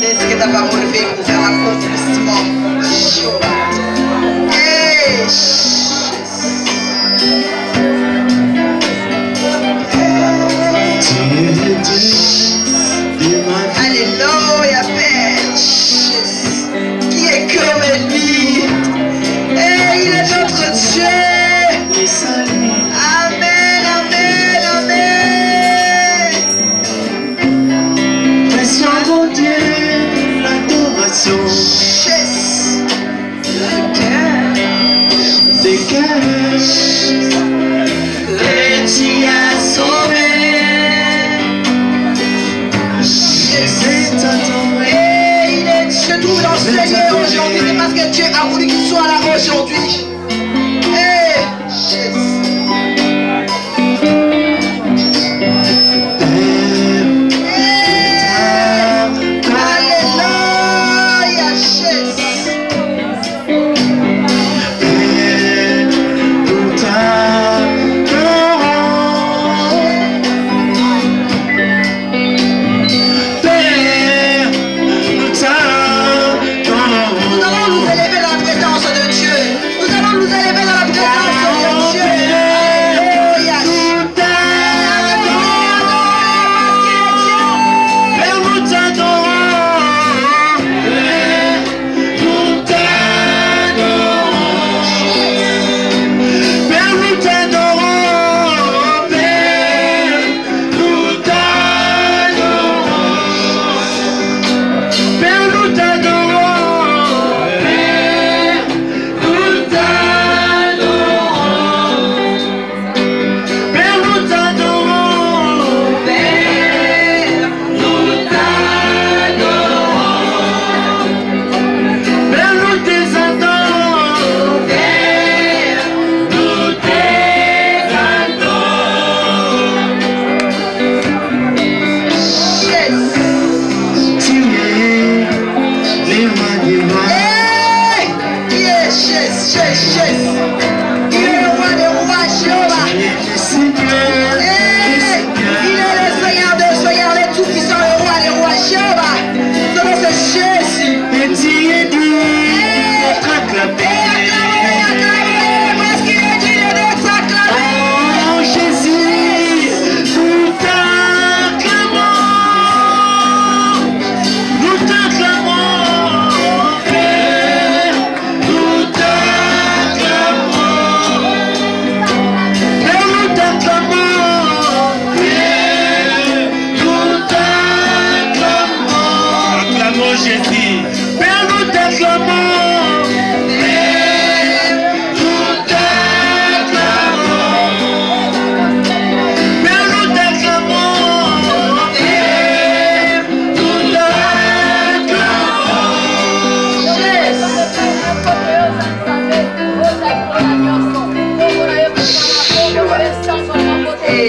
Est-ce que ta parole fait pour faire l'accomplissement? Hey, alléluia, Père. Qui est comme lui? Et il est notre Dieu. Amen, amen, amen. Précieux mon Dieu, l'adoration. Des cœurs que tu as sauvés. Je trouve l'enseigner aujourd'hui, c'est parce que Dieu a voulu qu'il soit là aujourd'hui. Hey,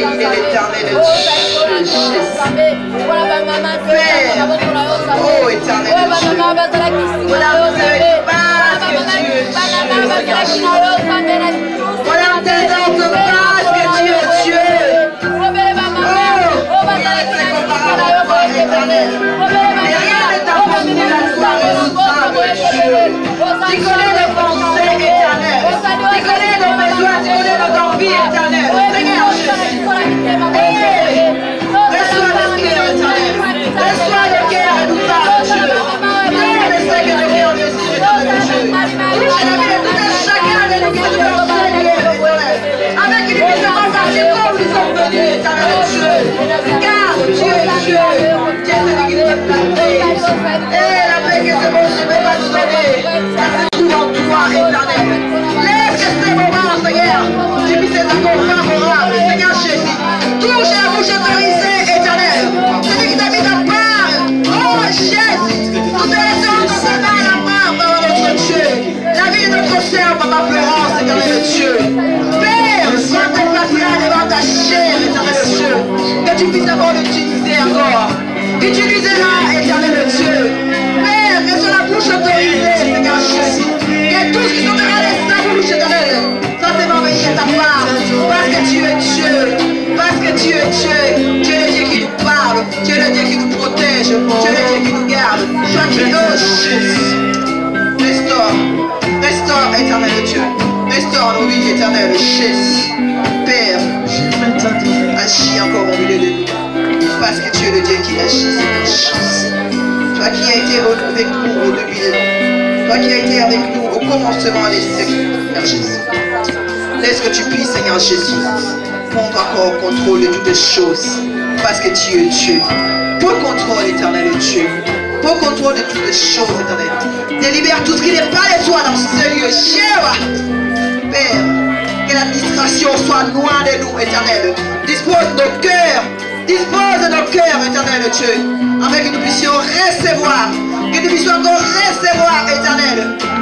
alléluia, Tu connais nos pensées éternelles. Tu connais nos besoins, tu connais nos envies éternelles. Seigneur Jésus. Reçois le cœur éternel. Reçois le cœur et nous parle, Dieu. Donne le Seigneur le cœur de Dieu, éternel Dieu. Touche la vie de tout un chacun de nous qui nous enseigne, éternel. Avec une puissance âgée comme nous sommes venus, éternel Dieu. Car Dieu est Dieu. Dieu est celui qui nous donne la paix. Et la paix que ce bon Dieu va nous donner. Ça se trouve en toi, éternel. ma pleurance, éternel Dieu. Père, sois patria devant ta chair, éternel Dieu. Que tu puisses encore l'utiliser encore. Utilisez-la, éternel Dieu. Père, que sur la bouche autorisée, Seigneur Jésus. Que tout ce qui sortira de sa bouche, éternel, ça c'est merveilleux de ta part. Parce que tu es Dieu. Parce que tu es Dieu. Tu es le Dieu qui nous parle. Tu es le Dieu qui nous protège. Tu es le Dieu qui nous garde. Toi qui es Jésus. Restaure. Restaure, éternel Dieu. Restaure nos vies éternelles. Jésus. Père, agis encore au milieu de nous. Parce que tu es le Dieu qui agit, Seigneur Jésus. Toi qui as été avec nous au début de nous. Toi qui as été avec nous au commencement des siècles, Seigneur Jésus. Laisse que tu puisses, Seigneur Jésus, prendre encore contrôle de toutes les choses. Parce que tu es Dieu. Pour contrôle, éternel Dieu. Pour contrôle de toutes les choses, éternel. Délibère tout ce qui n'est pas de toi dans ce lieu. Jéhovah. Père, que l'administration soit loin de nous, éternel. Dispose nos cœurs. Dispose de nos cœurs, éternel Dieu, afin que nous puissions recevoir, que nous puissions encore recevoir, éternel,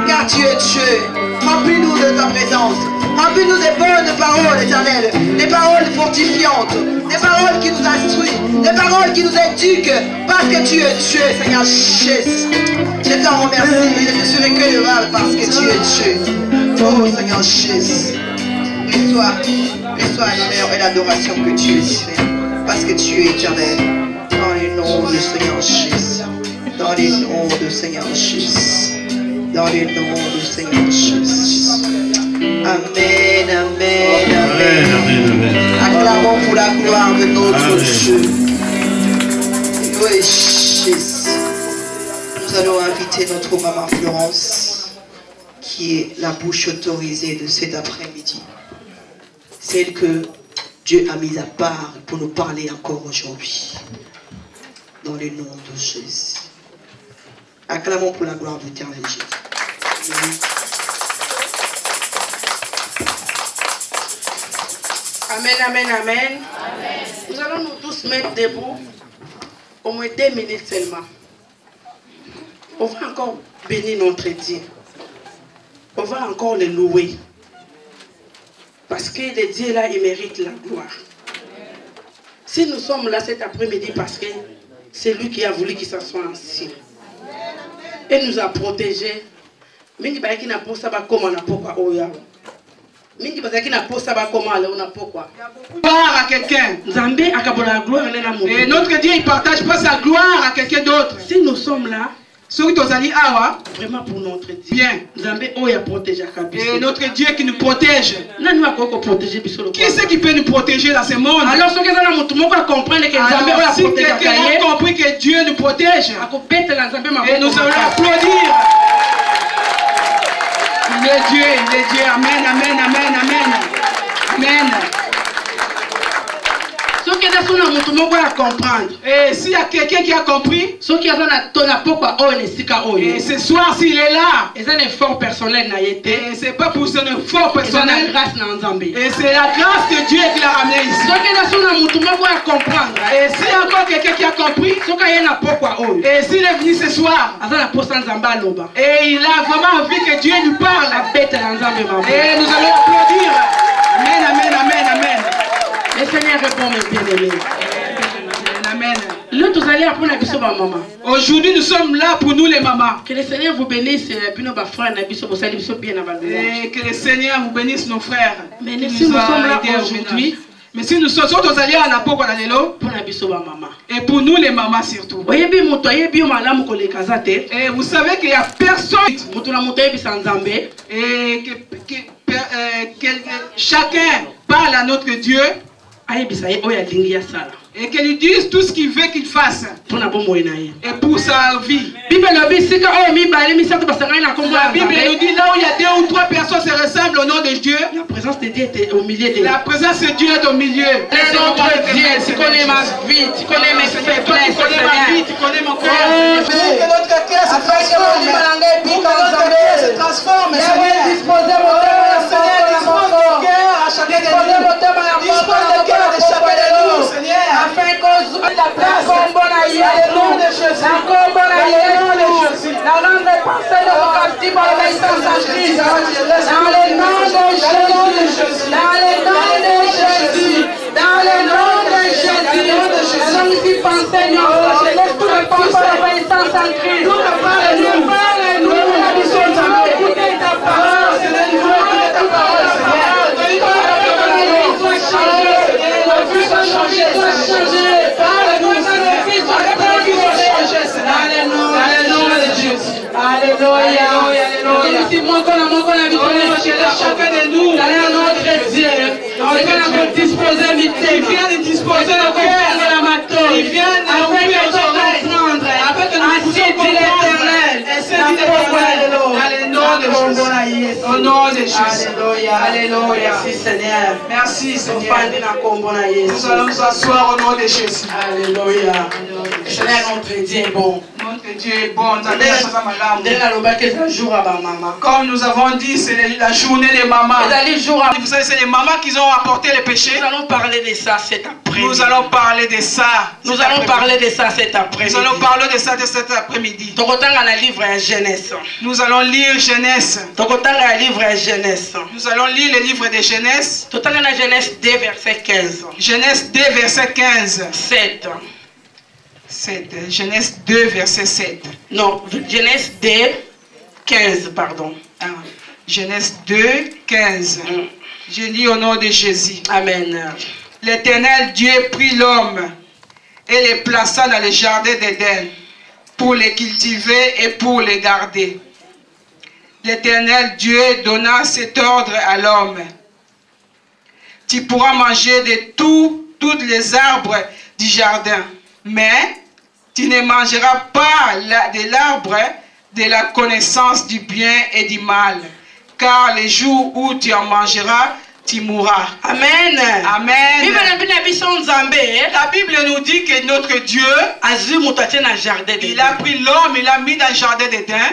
car tu es Dieu. Remplis-nous de ta présence, remplis-nous des bonnes paroles, éternel, des paroles fortifiantes, des paroles qui nous instruisent, des paroles qui nous éduquent, parce que tu es Dieu, Seigneur Jésus. Je t'en remercie, je ne serai que louable parce que tu es Dieu. Oh Seigneur Jésus, reçois l'honneur et l'adoration que tu es, Seigneur. Parce que tu es éternel, dans les noms du Seigneur Jésus, dans les noms du Seigneur Jésus, dans les noms du Seigneur Jésus. Amen, amen, amen. Amen, amen. Acclamons pour la gloire de notre Dieu. Oui, Jésus. Nous allons inviter notre maman Florence, qui est la bouche autorisée de cet après-midi. Celle que Dieu a mis à part pour nous parler encore aujourd'hui. Dans le nom de Jésus. Acclamons pour la gloire de l'éternel Jésus. Amen, amen, amen. Nous allons nous tous mettre debout. Au moins 2 minutes seulement. On va encore bénir notre Dieu. On va encore le louer. Parce que le Dieu là, il mérite la gloire. Si nous sommes là cet après-midi, parce que c'est lui qui a voulu qu'il s'assoie ainsi. Et nous a protégés. Mingi baiki na posa ba koma na pokwa oya. Mingi bazaki na posa ba koma là on a pokwa. Gloire à quelqu'un. Nzambe akabola la gloire na moto. Et notre Dieu il partage pas sa gloire à quelqu'un d'autre. Si nous sommes là, Ceux qui allés awa, vraiment pour notre Dieu. bien. Nzambe oya protège akabiso. Et notre Dieu qui nous protège. Nani akoko protéger biso le. Qui c'est qui peut nous protéger dans ce monde? Alors ceux qui sont là moto moko comprendre que Nzambe oya Si protège quelqu'un akaye. a compris que Dieu nous protège, Akobetela Nzambe mako. et nous allons applaudir. Il est Dieu, il est Dieu. Amen, amen, amen, amen. Amen. Ceux qui sont là moto moko à comprendre. Et s'il y a quelqu'un qui a compris, Ceux qui sont là tona pokwa o nesika o. et ce soir s'il est là, Ils ont un effort personnel na yete. et c'est pas pour son effort Ils ont la personnel, grâce na Nzambe. et c'est la grâce de Dieu qui l'a ramené ici. Ceux qui sont là moto moko à comprendre. Et s'il y a encore quelqu'un qui a compris, Ceux qui sont là pokwa o. et s'il est venu ce soir, Aza na posa Nzambe aloba. et il a vraiment envie que Dieu nous parle, Abetela Nzambe mako. et nous allons applaudir. Amen, amen, amen, amen. Le Seigneur répond mes bien-aimés. Amen. Là, tous allez apprendre à biso ba maman. Aujourd'hui, nous sommes là pour nous les mamans. Que le Seigneur vous bénisse, bino ba frère na biso bosali biso bien na ba louange. Et que le Seigneur vous bénisse nos frères. Mais qui si nous ont sommes là aidés au aujourd'hui, ménage. Mais si nous sommes tous allés à la Poko Danelo, pour na biso ba maman. et pour nous les mamans surtout. Oyebi moto ayebi malamu koleka te. Et vous savez qu'il n'y a personne, Moto na moto ayebi sa Nzambe. et que chacun parle à notre Dieu, Ayebisa ye oya lingi ya sala. et qu'il lui dise tout ce qu'il veut qu'il fasse. Pour na bomoye na ye. Et pour sa vie. Bible lobi sika o mi bale mi sato basanga na kombo La la Bible Bible. nous dit là où il y a 2 ou 3 personnes se ressemblent au nom de Dieu. La présence de Dieu était au milieu de La présence de Dieu est au milieu. Laisse notre Dieu, tu connais ma vie, tu connais mes Toi, tu faiblesses, connais ma vie, Seigneur. tu connais mon cœur. Que notre cœur se transforme. Pour que notre cœur se transforme. Seigneur, dispose mon cœur à chacun de nous. Dispose le cœur de chacun de nous, Seigneur. Afin que la place Dans le nom de Jésus. la langue de passer de vos captifs par la puissance en Christ. Dans le chacun de nous. Dans notre Dieu. Il vient de disposer le cœur. Il vient de disposer le cœur. Il vient de afin que nous comprendre. afin que nous puissions l'éternel. Au nom de Jésus. Alléluia. Alléluia. Merci Seigneur. Merci Seigneur. Nous Nous allons nous asseoir au nom de Jésus. Alléluia. Seigneur, notre Dieu est bon. Notre Dieu est bon. Comme nous avons dit, c'est la journée des mamans. Vous savez, c'est les mamans qui ont apporté les péchés. Nous allons parler de ça cet après-midi. Nous allons parler de ça. Nous allons parler de ça cet après-midi. Nous allons parler de ça cet après-midi. Nous allons lire Genèse. Nous allons lire le livre de Genèse. Genèse 2, verset 15. Genèse 2, verset 15. 7. 7. Genèse 2, verset 7. Non, Genèse 2, 15, pardon. Ah. Genèse 2, 15. Je lis au nom de Jésus. Amen. L'Éternel Dieu prit l'homme et le plaça dans le jardin d'Éden pour les cultiver et pour les garder. L'Éternel Dieu donna cet ordre à l'homme. Tu pourras manger de tous les arbres du jardin, mais tu ne mangeras pas de l'arbre de la connaissance du bien et du mal, car le jour où tu en mangeras, tu mourras. Amen. Amen. La Bible nous dit que notre Dieu, il a pris l'homme, il l'a mis dans le jardin d'Éden.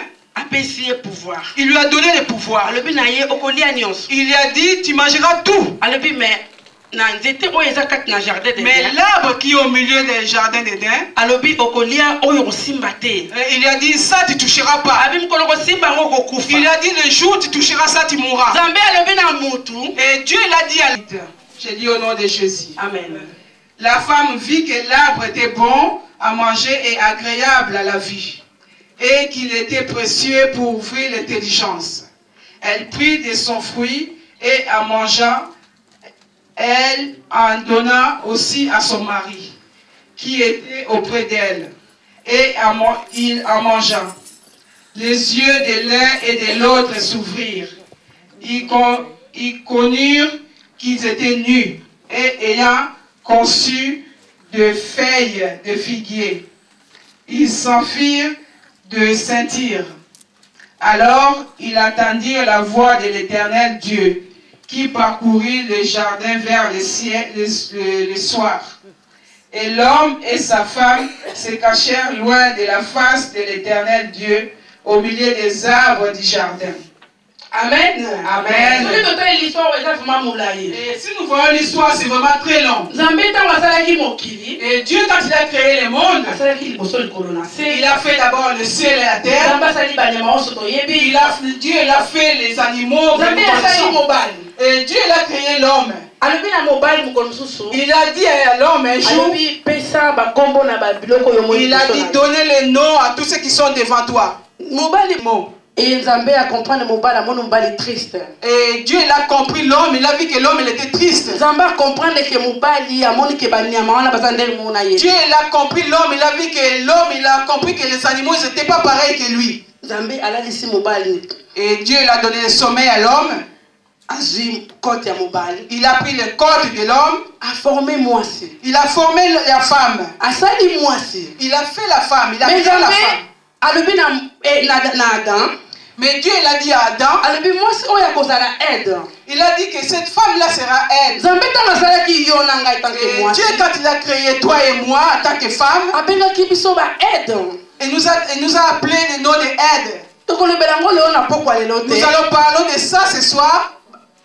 Il lui a donné le pouvoir. Il lui a dit, tu mangeras tout. Mais l'arbre qui est au milieu du jardin d'Éden, il lui a dit, ça tu ne toucheras pas. Il lui a dit, le jour où tu toucheras ça, tu mourras. Et Dieu l'a dit à l'homme. J'ai dit au nom de Jésus. Amen. La femme vit que l'arbre était bon à manger et agréable à la vie, et qu'il était précieux pour ouvrir l'intelligence. Elle prit de son fruit et en mangeant, elle en donna aussi à son mari, qui était auprès d'elle, et il en mangea. Les yeux de l'un et de l'autre s'ouvrirent. Ils connurent qu'ils étaient nus, et ayant conçu de feuilles de figuier, ils s'enfuirent de sentir. Alors ils entendirent la voix de l'Éternel Dieu, qui parcourut le jardin vers le ciel le soir. Et l'homme et sa femme se cachèrent loin de la face de l'Éternel Dieu, au milieu des arbres du jardin. Amen. Amen. Et si nous voyons l'histoire, c'est vraiment très long. Et Dieu, quand il a créé le monde, il a fait d'abord le ciel et la terre. Dieu il a fait les animaux. Et Dieu il a créé l'homme. Il a dit à l'homme un jour, il a dit donner les noms à tous ceux qui sont devant toi. Et Nzambe a compris le triste. Et Dieu il a compris l'homme, il a vu que l'homme il était triste. Nzambe a compris que Dieu il a compris l'homme, il a vu que l'homme il a compris que les animaux ils n'étaient pas pareils que lui. Et Dieu il a donné le sommeil à l'homme. Il a pris le corps de l'homme. Il a formé la femme. Il a fait la femme. Il a fait la femme. Mais Dieu il a dit à Adam, il a dit que cette femme là sera aide. Et Dieu quand il a créé toi et moi en tant que femme, il nous a appelé le nom de aide. Nous allons parler de ça ce soir.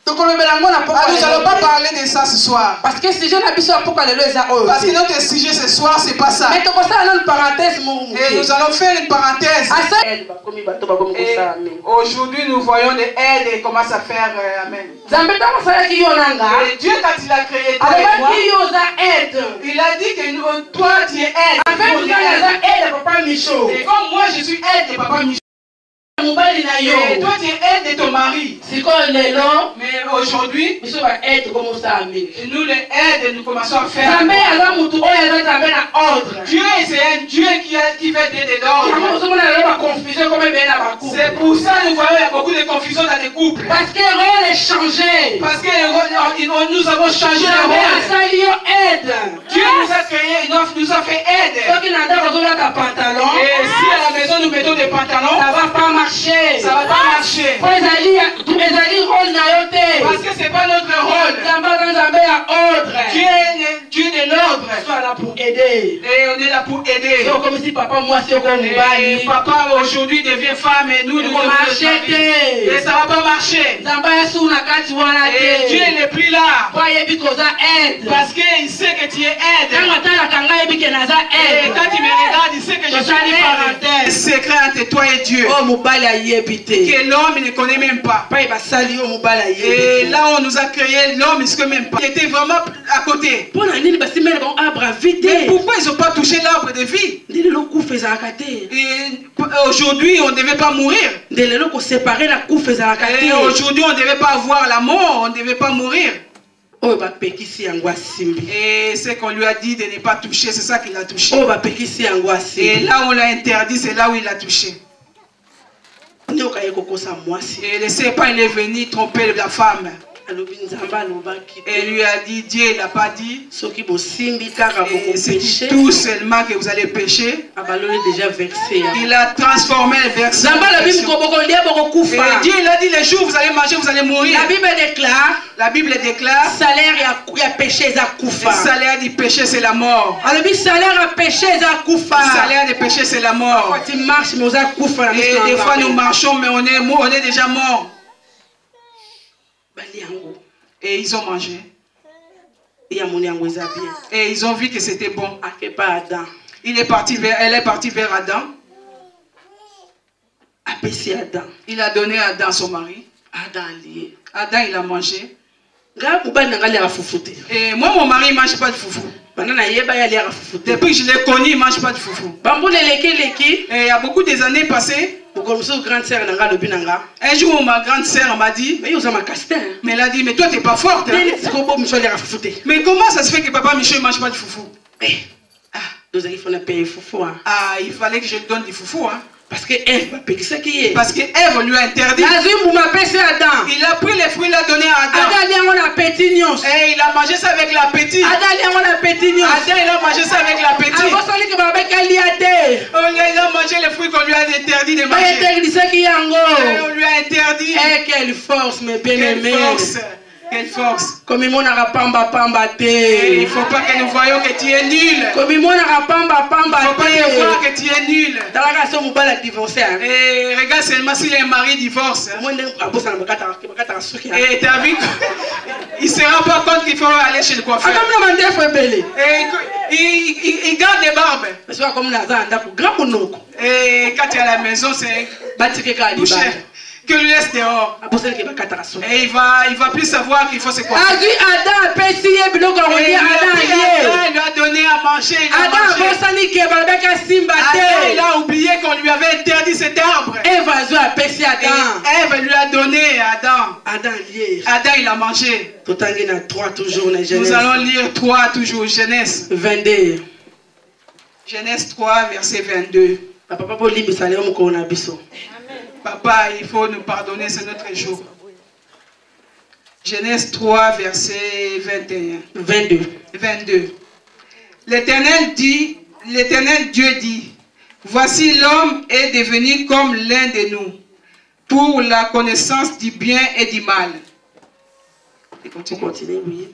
Nous n'allons pas parler de ça ce soir. Parce que si je n'habite pas pourquoi les parce que notre sujet ce soir c'est pas ça. Mais une parenthèse. Et nous allons faire une parenthèse. Et aujourd'hui nous voyons des aides et commence à faire amen. Et Dieu quand il a créé toi et moi, il a dit que toi tu es aide. Et comme moi je suis aide de papa Michel. Et toi tu es aide de ton mari. Mais aujourd'hui, Nous sommes être comme ça. nous les aide, nous commençons à faire. Dieu, c'est un Dieu qui fait des ordres. C'est pour ça que nous voyons qu'il y a beaucoup de confusion dans les couples. Parce que le rôle est changé. Parce que nous avons changé le rôle. Dieu nous a créé, il nous a fait aide. Et si à la maison nous mettons des pantalons, ça va pas marcher. Ça va pas marcher. Parce que c'est pas notre rôle. Dieu est l'ordre. Pour aider. Et on est là pour aider. C'est comme si papa, moi, c'est comme et papa aujourd'hui devient femme et nous devons marcher. Et ça va pas marcher. Et Dieu n'est plus là. Parce qu'il sait que tu es aide. Et quand tu me regardes, il sait que je suis une parenthèse. Secret entre toi et Dieu. Que l'homme ne connaît même pas. Et là on nous a créé, l'homme ne se connaît même pas. Il était vraiment à côté. Mais pourquoi ils n'ont pas touché l'arbre de vie? Et aujourd'hui on ne devait pas mourir. Et aujourd'hui on ne devait pas avoir la mort, on ne devait pas mourir. Et ce qu'on lui a dit de ne pas toucher, c'est ça qu'il a touché. Et là on l'a interdit, c'est là où il a touché. Et le serpent il est venu tromper la femme. Et lui a dit, Dieu il n'a pas dit, c'est tout seulement que vous allez pécher. Il a transformé le verset. Et Dieu il a dit, les jours où vous allez manger, vous allez mourir. La Bible déclare, le salaire du péché c'est la mort. Le salaire du péché c'est la mort. Et des fois nous marchons mais on est déjà mort. Et ils ont mangé. Et ils ont vu que c'était bon. Elle est partie vers Adam. Il a donné à Adam son mari. Adam il a mangé. Et moi mon mari ne mange pas de foufou. Depuis que je l'ai connu, il ne mange pas de foufou. Et il y a beaucoup des années passées. Un jour, ma grande sœur m'a dit, mais elle a dit, mais toi, tu n'es pas forte. Hein? Mais comment ça se fait que papa Michel ne mange pas de foufou? Il fallait que je lui donne du foufou. Hein? Parce que Ève lui a interdit. Il a pris les fruits, il l'a donné à Adam. Et il a mangé ça avec l'appétit. Adam il a mangé ça avec l'appétit. Il a mangé les fruits qu'on lui a interdit de manger. Et on lui a interdit. Quelle force, mes bien-aimés. Quelle force. Il ne faut pas que nous voyons que tu es nul. Il ne faut pas que nous voyons que tu es nul. Et regarde seulement si un mari divorce. Et tu as vu qu'il ne se rend pas compte qu'il faut aller chez le coiffeur. Et il garde les barbes. Et quand tu es à la maison, c'est bouché. Que lui laisse dehors. Et il va plus savoir qu'il faut se coiffer. Adam lui a donné à manger. Il a oublié qu'on lui avait interdit cet arbre. Ève lui a donné à Adam. Adam il a mangé. Nous allons lire 3 toujours. Genèse 22. Genèse 3 verset 22. Papa, il faut nous pardonner, c'est notre jour. Genèse 3, verset 22. L'Éternel Dieu dit, voici l'homme est devenu comme l'un de nous, pour la connaissance du bien et du mal. Et continue, oui.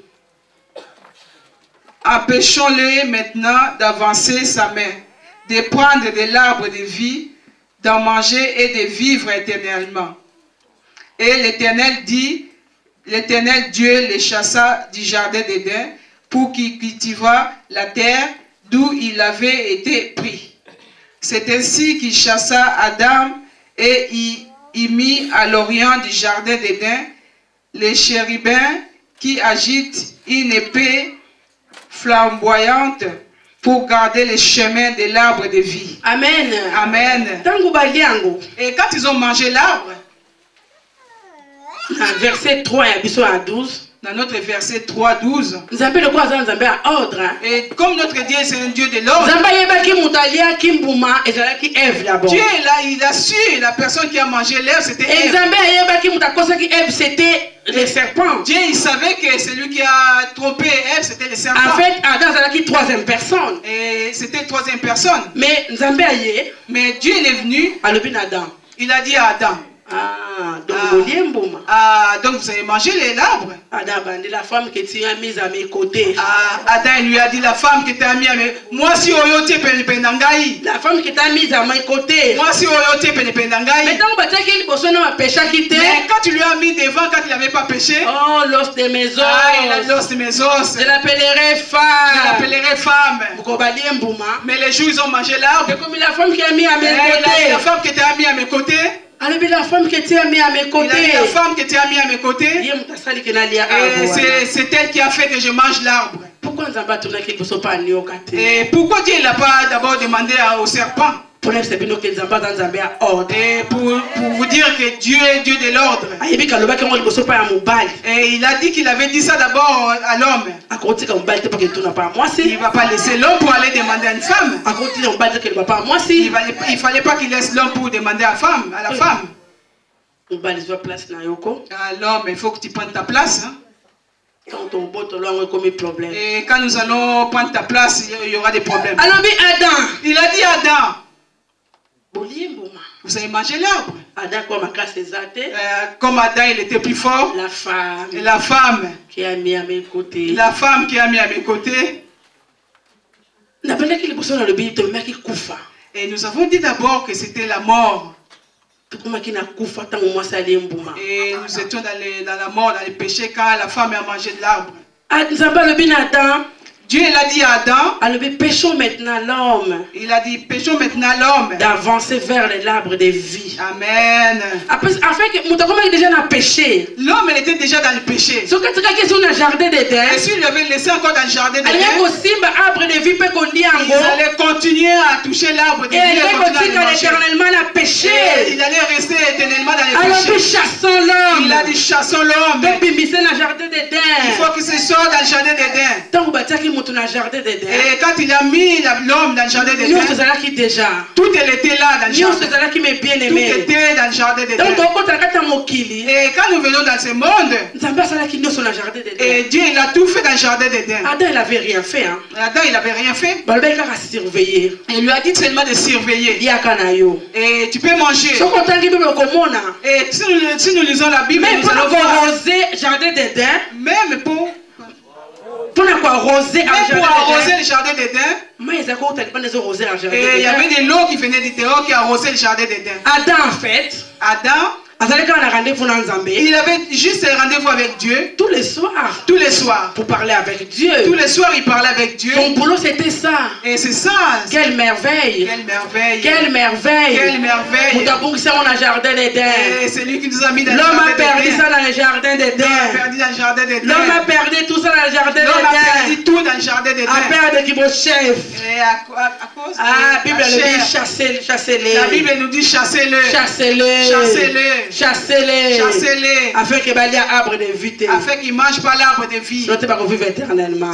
Empêchons-le maintenant d'avancer sa main, de prendre de l'arbre de vie, d'en manger et de vivre éternellement. Et l'Éternel Dieu les chassa du jardin d'Éden pour qu'il cultivât la terre d'où il avait été pris. C'est ainsi qu'il chassa Adam et il mit à l'orient du jardin d'Éden les chérubins qui agitent une épée flamboyante pour garder les chemins de l'arbre de vie. Amen. Amen. Et quand ils ont mangé l'arbre, Verset 3 à 12. Dans notre verset 3-12. Et comme notre Dieu c'est un Dieu de l'ordre, Dieu il a su la personne qui a mangé l'herbe c'était Ève. C'était les serpents. Dieu il savait que celui qui a trompé Ève c'était les serpents. En fait, Adam c'est la troisième personne. Et c'était la troisième personne. Mais Dieu il est venu. Il a dit à Adam. Donc vous avez mangé l'arbre. La femme que tu as mise à mes côtés. Adam lui a dit la femme que tu as mise à mes côtés. Moi si oyote pendangai. La femme que tu as mise à mes côtés. Moi si oyote pendangai. Mais quand tu lui as mis devant quand il n'avait pas péché. Oh l'os de mes os. L'os de mes os. Je l'appellerai femme. Je l'appellerai femme. Mais les jours ils ont mangé l'arbre. Comme la femme qui a mis à mes côtés. La femme que tu as mis à mes côtés. La femme que tu as mis à mes côtés. Il a dit la femme que tu as mis à mes côtés. C'est elle qui a fait que je mange l'arbre. Et pourquoi Dieu n'a pas d'abord demandé au serpent? Et pour vous dire que Dieu est Dieu de l'ordre. Et il a dit qu'il avait dit ça d'abord à l'homme. Il ne va pas laisser l'homme pour aller demander à une femme. Il ne fallait pas qu'il laisse l'homme pour demander à la femme. L'homme, il faut que tu prennes ta place. Hein? Et quand nous allons prendre ta place, il y aura des problèmes. Il a dit à Adam. Vous avez mangé l'arbre. Comme Adam il était plus fort. La femme qui a mis à mes côtés. La femme qui a mis à mes côtés. Et nous avons dit d'abord que c'était la mort. Et nous étions dans la mort, dans les péchés quand la femme a mangé de l'arbre. Dieu il a dit à Adam, péchons maintenant l'homme. Il a dit, péchons maintenant l'homme. D'avancer vers l'arbre de vie. Amen. Après, déjà dans le péché. L'homme était déjà dans le péché. Et s'il lui avait laissé encore dans le jardin d'Éden, ils allaient continuer à toucher l'arbre de vie. Et il allait rester éternellement dans le péché. Il a dit, chassons l'homme. Il faut que ce soit dans le jardin d'Éden. Et quand il a mis l'homme dans le jardin d'Éden, tout était là dans le jardin. Tout était dans le jardin d'Éden. Et quand nous venons dans ce monde, et Dieu il a tout fait dans le jardin d'Éden. Adam il n'avait rien fait. Adam il n'avait rien fait. Il lui a dit seulement de surveiller. Et tu peux manger. Et si nous lisons la Bible, nous allons voir. Même pour arroser le jardin d'Éden. Et il y avait de l'eau qui venait du dehors qui arrosait le jardin d'Éden. Adam, il avait juste un rendez-vous avec Dieu. Tous les soirs. Pour parler avec Dieu. Tous les soirs, il parlait avec Dieu. Son boulot, c'était ça. Et c'est ça. Quelle merveille. Quelle merveille. Et c'est lui qui nous a mis dans le jardin d'Éden. L'homme a perdu ça dans le jardin d'Éden. L'homme a perdu tout ça dans le jardin d'Éden. L'homme a perdu tout dans le jardin d'Éden. A perdre qui vos chefs. Et à cause de la Bible nous dit chassez-les. La Bible nous dit chassez-le. Chassez-les. Afin qu'ils mangent l'arbre de vie. Afin qu'ils ne mangent pas l'arbre de vie.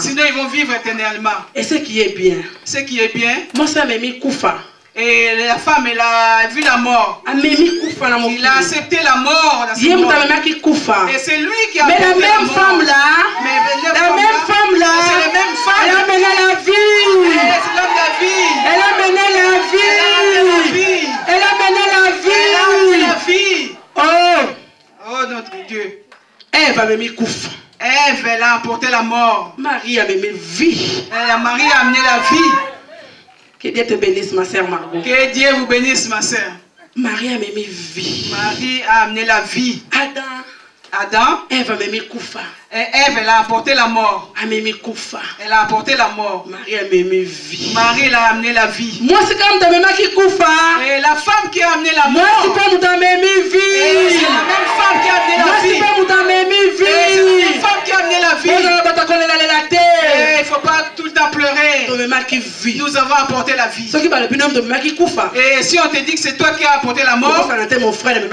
Sinon ils vont vivre éternellement. Et ce qui est bien. Moi ça m'a mis Koufa. Et la femme, elle a vu la mort. Il a accepté la mort dans ce monde. Et c'est lui qui a accepté la mort. Mais la même femme là, c'est la même femme. Elle a mené la vie. C'est l'homme de la vie. Elle a mené la vie. Oh notre Dieu. Ève a mis Koufa. Ève, elle a apporté la mort. Marie a mené vie. Marie a amené la vie. Que Dieu te bénisse, ma sœur Margot. Que Dieu vous bénisse, ma sœur. Marie a amené vie. Marie a amené la vie. Adam. Ève a amené Koufa. Et Ève, elle a apporté la mort. Elle a apporté la mort. Marie a amené vie. Marie a amené la vie. Moi, c'est comme ta maman qui Koufa. Et la femme qui a amené la mort. Moi, c'est comme ta maman vie. C'est la même femme qui a amené la vie. Moi, c'est comme ta maman vie. C'est la même femme qui a amené la vie. Il ne faut pas tout le temps pleurer. Nous avons apporté la vie. Et si on te dit que c'est toi qui as apporté la mort, mon frère, il ne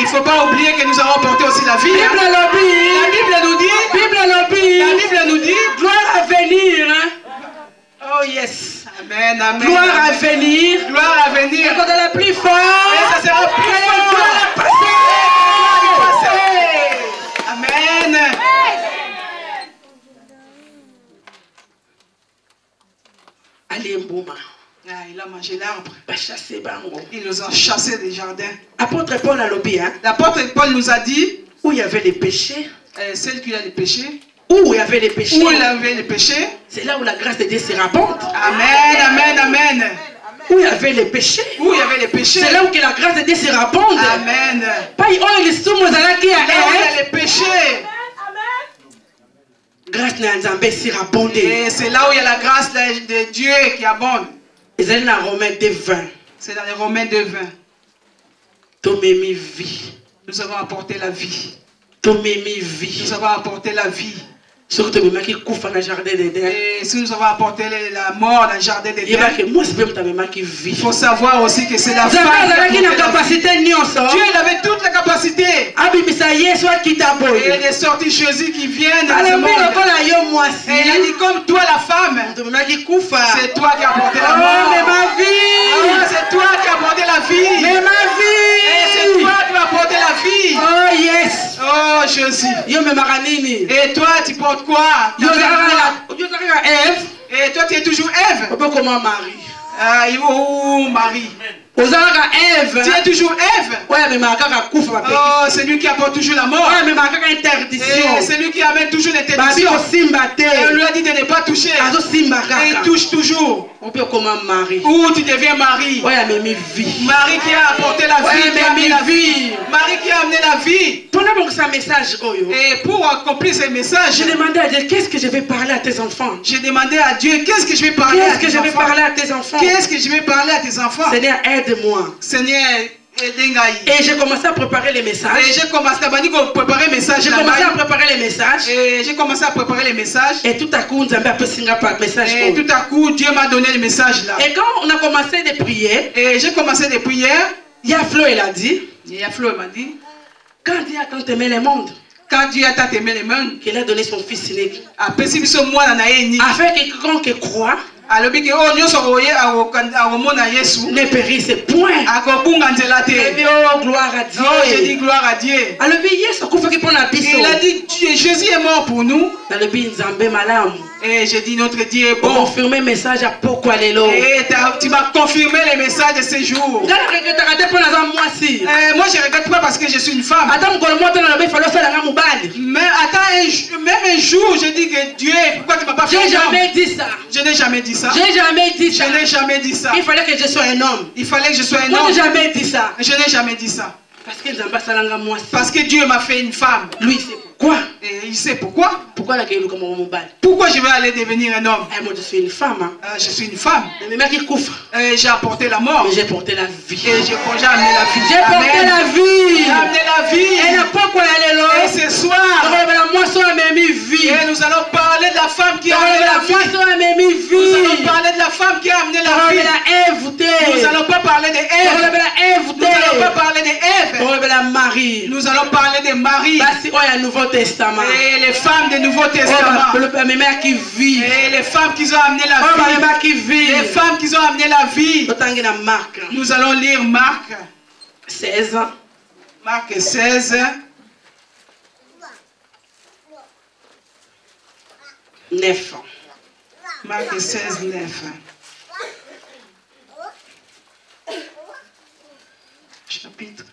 faut pas oublier que nous avons apporté aussi la vie. La Bible nous dit, gloire à venir. Oh yes. Amen, amen. Gloire à venir. Gloire à venir. Et quand elle est plus fort, et ça sera plus fort. Amen. Allez, Mbouma. Il a mangé l'arbre. Ils nous ont chassés des jardins. Apôtre Paul a lobby, hein? L'apôtre Paul nous a dit où il y avait les péchés. Celle qui a les péchés. Où il y avait les péchés. Où il avait les péchés. C'est là où la grâce de Dieu se répand. Amen, amen, amen. Où il y avait les péchés. Où il y avait les péchés. C'est là où que la grâce de Dieu se répand. Amen. Pas où il y a les péchés. Grâce de Nzambé se répand. Et c'est là où il y a la grâce de Dieu qui abonde. Et c'est dans Romains 2:20. C'est dans les Romains 2:20. Nous avons apporté la vie. Nous avons apporté la vie. Et si nous avons apporté la mort dans le jardin d'Éden, il faut savoir aussi que c'est la femme qui a capacité. Dieu il avait toute la capacité. Et il est sorti Jésus qui vient dans ce monde. Et il a dit comme toi la femme, c'est toi qui as apporté la mort. C'est toi qui as apporté la vie. Et c'est toi qui as apporté la vie. Oh yes. Oh Jésus. Et toi tu portes quoi? Et toi tu es toujours Ève. Comment Marie? Marie. Tu es toujours Ève. Oh, c'est lui qui apporte toujours la mort. C'est lui qui amène toujours l'interdiction. On lui a dit de ne pas toucher. Et il touche toujours. Ou tu deviens Marie. Marie qui a apporté la vie. Marie qui a amené la vie. Et pour accomplir ce message, j'ai demandé à Dieu, qu'est-ce que je vais parler à tes enfants? J'ai demandé à Dieu, qu'est-ce que je vais parler à tes enfants? Qu'est-ce que je vais parler à tes enfants? Seigneur, aide-moi. Seigneur, et j'ai commencé à préparer les messages. Et j'ai commencé à préparer les messages. Et tout à coup, Dieu m'a donné le message là. Et quand on a commencé des prières, et j'ai commencé des prières, Yaflo il a dit, m'a dit, quand Dieu a tant aimé le monde, qu'il a donné son fils unique, afin que quiconque croit ne périsse point. Oh, gloire à Dieu. Oh, j'ai dit gloire à Dieu. Il a dit Jésus est mort pour nous. Et j'ai dit notre Dieu est bon. Confirmer le message à pourquoi les lots. Et tu m'as confirmé le message de ce jour. Moi je regrette pas parce que je suis une femme. Mais attends, même un jour je dis que Dieu, pourquoi tu m'as pas fait un homme? J'ai jamais dit ça. Je n'ai jamais dit ça. J'ai jamais dit ça. Je n'ai jamais dit ça. Il fallait que je sois un homme. Il fallait que je sois un homme. Moi je n'ai jamais dit ça. Je n'ai jamais dit ça. Parce que Dieu m'a fait une femme. Lui c'est pourquoi. Et il sait pourquoi. Pourquoi je vais aller devenir un homme? Moi je suis une femme. Je suis une femme. J'ai apporté la mort. Mais j'ai porté la vie. Et j'ai amené la vie. J'ai porté la vie. J'ai amené la vie. Et n'a pas quoi aller là. Et ce soir, et nous allons parler de la femme qui a amené la vie. Nous allons parler de la femme qui a amené la vie. Nous allons pas parler de Ève. Nous allons pas parler de Ève. Nous allons parler de Marie. Et les femmes du Nouveau Testament. Et les femmes qui ont amené la vie. Les femmes qui ont amené la vie. Nous allons lire Marc 16. Marc 16. 9. Marc 16, 9. Chapitre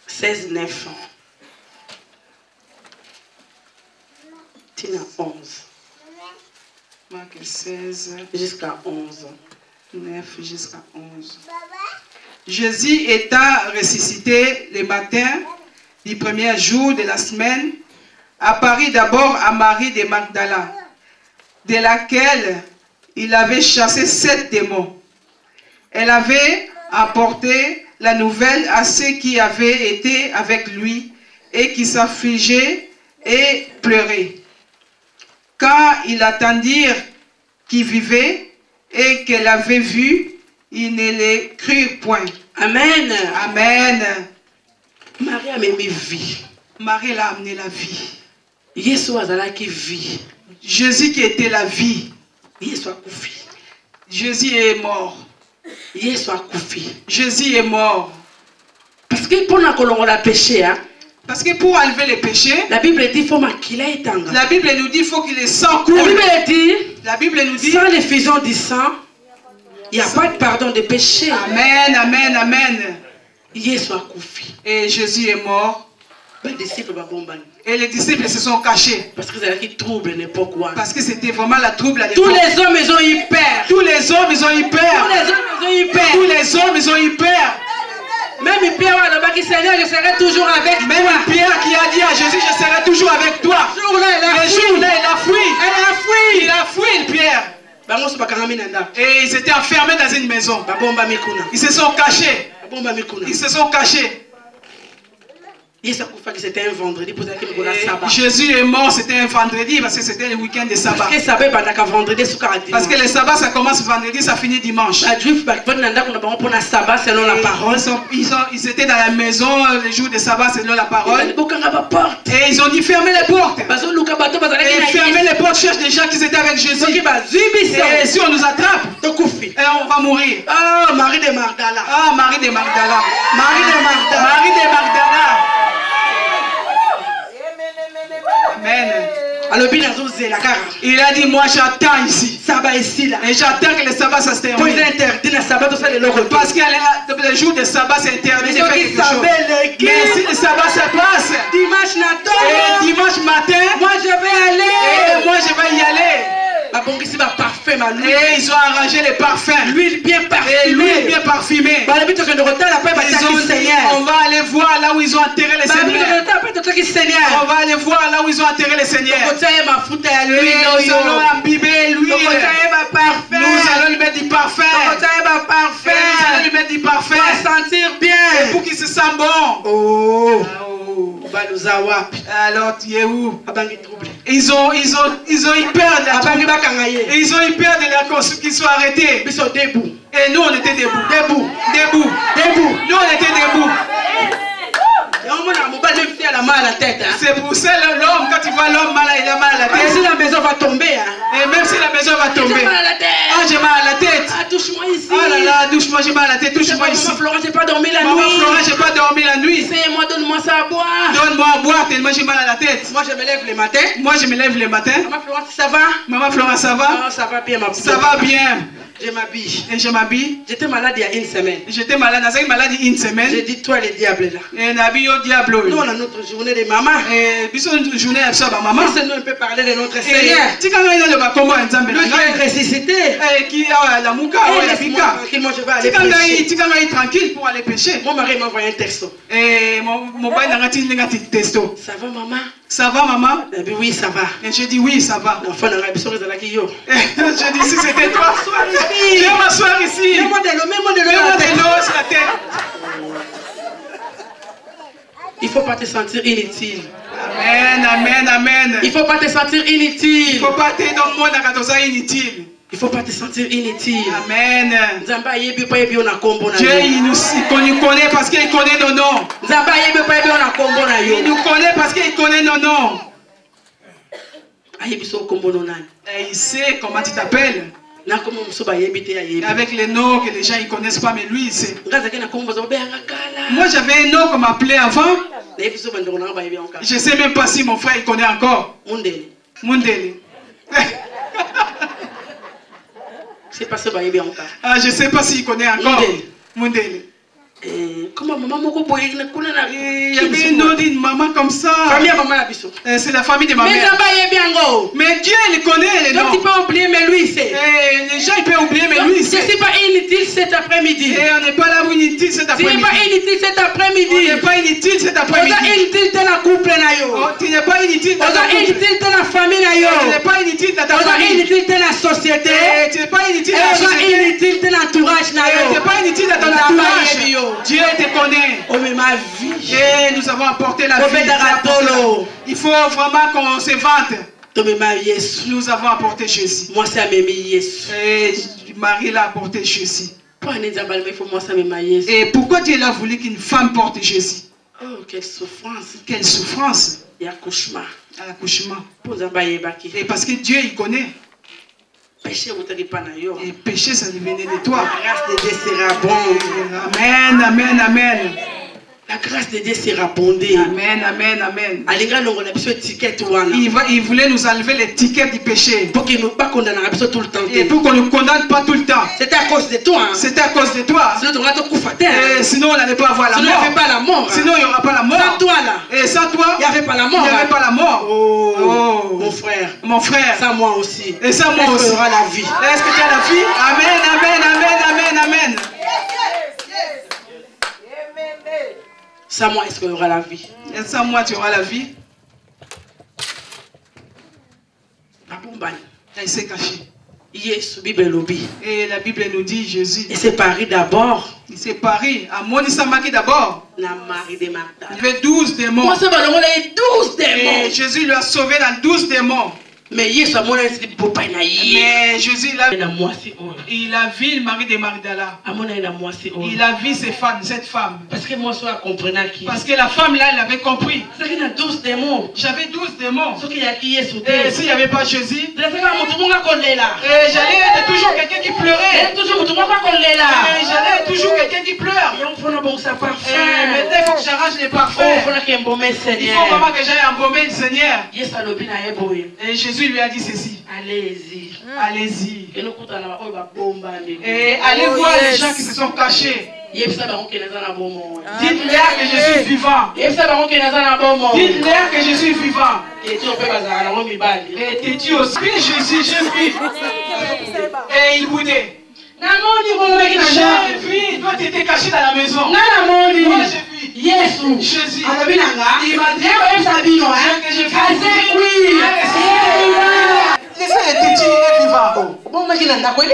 16, 9. Tina 11. Marc 16. Jusqu'à 11. 9 jusqu'à 11. Jésus étant ressuscité le matin du premier jour de la semaine, apparut d'abord à Marie de Magdala, de laquelle il avait chassé 7 démons. Elle avait apporté la nouvelle à ceux qui avaient été avec lui et qui s'affligeaient et pleuraient. Quand ils attendirent qu'il vivait et qu'elle avait vu, ils ne les crurent point. Amen. Amen. Marie a même vie. Marie l'a amené la vie. Yesu azala qui vit. Jésus qui était la vie. Yesu akufi. Jésus est mort. Yesu akufi. Jésus est mort. Parce que pour la péché, hein, parce que pour enlever les péchés, la Bible dit faut makila etanga. La Bible nous dit faut que le sang coule. La Bible nous dit sans l'effusion du sang, il n'y a pas de pardon de péché. Amen, amen, amen. Yesu akufi. Et Jésus est mort. Et les disciples se sont cachés. Parce que c'était trouble n'importe quoi. Parce que c'était vraiment la trouble à l'époque. Tous les hommes ils ont eu peur. Tous les hommes ils ont eu peur. Tous les hommes ils ont eu peur. Tous les hommes ils ont eu peur. Même Pierre a dit Seigneur, je serai toujours avec toi. Même Pierre qui a dit à Jésus, je serai toujours avec toi. Le jour-là, il a fui. Il a fui, Pierre. Et ils étaient enfermés dans une maison. Ils se sont cachés. Ils se sont cachés. C'était un vendredi pour Jésus est mort, c'était un vendredi parce que c'était le week-end de sabbat. Parce que le sabbat ça commence vendredi, ça finit dimanche. Selon la parole. Ils étaient dans la maison le jour de sabbat selon la parole. Et ils ont dit fermez les portes. Et fermez les portes, cherche des gens qui étaient avec Jésus. Et si on nous attrape, et on va mourir. Ah, Marie de Magdala. Ah, Marie de Magdala. Marie de Magdala. Marie de Magdala. Amen. Il a dit moi j'attends ici. Et j'attends que le sabbat ça se termine. Parce que le jour de sabbat c'est interdit de faire quelque chose. Mais si le sabbat se passe et dimanche matin, moi je vais aller. Et moi je vais y aller. Et ils ont arrangé les parfums. L'huile bien parfumée. Et l'huile bien parfumée. On va aller voir là où ils ont enterré les seigneurs. On va aller voir là où ils ont enterré les seigneurs. Nous allons imbiber l'huile. Nous allons lui mettre du parfum. Nous allons lui mettre du parfum. Sentir bien. Et pour qu'il se sente bon. Oh. Alors tu es où? Ils ont eu peur de la troupe. Et ils ont eu peur de la cause qu'ils soient arrêtés. Et nous on était debout. Nous on était debout. C'est pour ça l'homme, quand tu vois l'homme malade, il a mal à la tête. Même si la maison va tomber. Et même si la maison va tomber. J'ai mal à la tête. Ah, j'ai mal à la tête. Ah, touche-moi ici. Ah là là, touche-moi, j'ai mal à la tête. Touche-moi ici. Maman Florent, j'ai pas dormi la nuit. Maman Florent, j'ai pas dormi la nuit. Essaye-moi, donne-moi ça à boire. Donne-moi à boire tellement j'ai mal à la tête. Moi, je me lève le matin. Maman Florent, ça va? Maman Florent, ça va? Ah, ça va bien, ma petite. Ça va bien. Je m'habille. Et je m'habille. J'étais malade il y a une semaine. J'étais malade, dans une maladie une semaine. J'ai dit, toi, le diable là. Et n'habille au diable. Nous, on a notre journée de maman. Et puis, une journée à ça, maman. Nous, on peut parler de notre Seigneur. Tu quand même le comment lui qui est ressuscité. Et qui a la mouka, la pika. Moi, je vais aller pêcher. Tu quand même tranquille pour aller pêcher. Mon mari m'a envoyé un texto. Et mon père n'a pas dit un texto. Ça va, maman? Ça va, maman? Oui, ça va. Et je dis oui, ça va. L'enfant n'a pas besoin de la guillaume. Je dis si c'était toi. Je vais m'asseoir ici. Mets-moi de l'eau, sur la tête. Il ne faut pas te sentir inutile. Amen, amen, amen. Il ne faut pas te sentir inutile. Il ne faut pas te dans le monde inutile. Il ne faut pas te sentir inutile. Amen. Dieu, il nous connaît parce qu'il connaît nos noms. Il nous connaît parce qu'il connaît nos noms. Et il sait comment tu t'appelles. Avec les noms que les gens ne connaissent pas, mais lui il sait. Moi j'avais un nom qu'on m'appelait avant. Je ne sais même pas si mon frère il connaît encore. Mundele. Ah, je ne sais pas s'il connaît encore. Mundele. Comment maman il y avait une nom d'une maman comme ça. C'est la famille de ma mère. Mais Dieu il connaît les noms. Tu peux oublier, mais lui sait. Les gens ils peuvent oublier, mais lui il sait. Je ne suis pas inutile cet après-midi. Et on n'est pas là où inutile cet après-midi. Tu n'es pas inutile cet après-midi. On n'est pas inutile cet après-midi. Tu n'es pas inutile dans la couple. Tu n'es pas inutile dans la famille. Tu n'es pas inutile dans ta famille. Tu n'es pas inutile dans la société. Tu n'es pas inutile dans la société. Tu n'es pas inutile dans l'entourage. Tu n'es pas inutile dans ton entourage. Dieu te connaît. Ma vie. Et nous avons apporté la vie. Il faut vraiment qu'on se vante. Nous avons apporté Jésus. Et Marie l'a apporté Jésus. Et pourquoi Dieu a voulu qu'une femme porte Jésus? Oh, quelle souffrance. Quelle souffrance. Il y a accouchement. Et parce que Dieu, il connaît. Et péché, ça devenait de toi. La grâce de Dieu sera bonne. Amen, amen, amen. La grâce de Dieu sera bondée. Amen, amen, amen. Il voulait nous enlever l'étiquette du péché. Pour qu'il ne pas condamne tout le temps. Et pour qu'on ne nous condamne pas tout le temps. C'était à cause de toi. C'était à cause de toi. Sinon on n'allait pas avoir la mort. Sinon il n'y avait pas la mort. Sinon il n'y aura pas la mort. Sans toi là. Et sans toi, il n'y avait pas la mort. Il n'y avait pas la mort. Oh, mon frère. Mon frère. Ça moi aussi. Et ça moi aussi. Est-ce que tu auras la vie? Est-ce que tu as la vie? Amen, amen, amen, amen, amen. Sans moi, est-ce qu'il y aura la vie? Et sans moi, tu auras la vie? Il s'est caché. Et la Bible nous dit Jésus. Il s'est pari d'abord. Il s'est pari. À Monisamaki d'abord. Il y avait 12 démons. Et Jésus lui a sauvé dans 12 démons. Mais Jésus il a vu le mari de Magdala. Il a vu cette femme. Parce que moi, je comprenais qui. Parce que la femme là, elle avait compris. J'avais 12 démons. J'avais 12 démons. Et s'il n'y avait pas Jésus, j'allais être toujours quelqu'un qui pleurait. J'allais être toujours quelqu'un qui pleure. Maintenant, il faut que j'arrange les parfums. Il faut vraiment que j'aille embaumer le Seigneur. Et Jésus lui a dit ceci. Allez-y. Allez-y. Et allez voir les gens qui se sont cachés. Dites-leur que je suis vivant. Dites-leur que je suis vivant. Et Tétu aussi, Jésus, je vis. Et il boudait. J'ai vu, toi tu étais caché dans la maison. Moi j'ai vu. Jésus. Il m'a dit que je vis. Laissez le Tétu, il est vivant.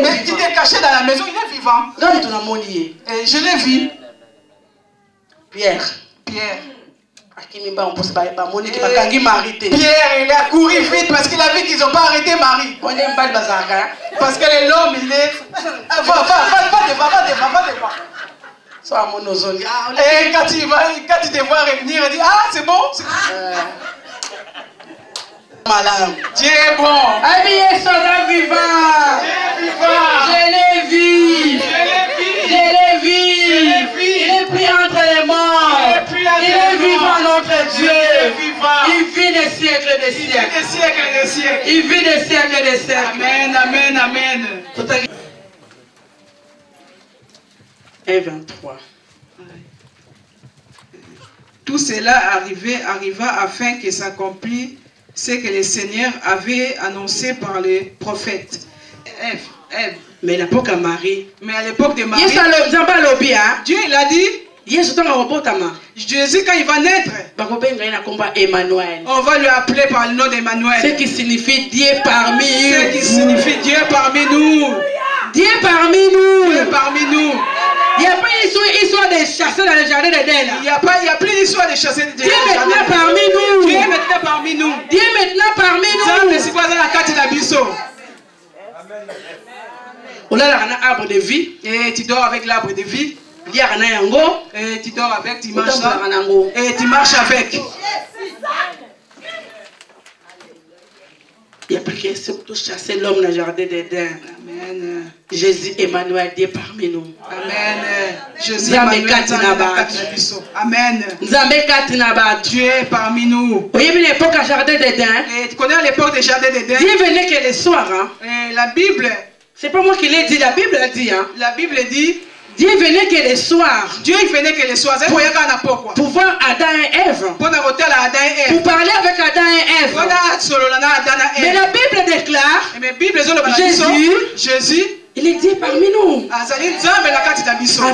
Mais tu étais caché dans la maison, il est vivant. Et je l'ai vu. Pierre. Pierre, il a couru vite parce qu'il a vu qu'ils n'ont pas arrêté Marie. Parce que l'homme, il est... Va devant. Et quand il te voit revenir, il dit, ah, c'est bon. Dieu est bon. Je l'ai vu. Il est pris entre les morts. Il est vivant, notre Dieu. Il vit des siècles des siècles. Il vit des siècles des siècles. Amen, amen, amen. 1:23. Tout cela arriva afin que s'accomplisse ce que le Seigneur avait annoncé par les prophètes. Mais à l'époque de Marie. Dieu il a dit. Jésus quand il va naître, on va lui appeler par le nom d'Emmanuel. Ce qui signifie Dieu parmi nous. Ce qui signifie Dieu parmi nous. Dieu parmi nous. Dieu parmi nous. Il n'y a pas une histoire de chasser dans le jardin d'Éden. Il n'y a plus d'histoire de chasser dans le jardin. Dieu est maintenant parmi nous. Dieu est maintenant parmi nous. Dieu est maintenant parmi nous. On a l'arbre de vie. Et tu dors avec l'arbre de vie. Et tu dors avec, tu marches là. Et tu marches avec. Il n'y a plus qu'un seul pour chasser l'homme dans le jardin d'Éden. Amen. Jésus Emmanuel, Dieu parmi nous. Amen. Jésus Emmanuel, Amen. Dieu est parmi nous. Vous voyez l'époque du jardin d'Éden. Et tu connais l'époque du jardin d'Éden. Dieu venait que le soir. Et la Bible. C'est pas moi qui l'ai dit, la Bible a dit. La Bible dit. Dieu venait que le soir. Dieu venait que le soir. Pour voir Adam et Ève. Pour parler avec Adam et Ève. Mais la Bible déclare. Jésus. Il est Dieu parmi nous. En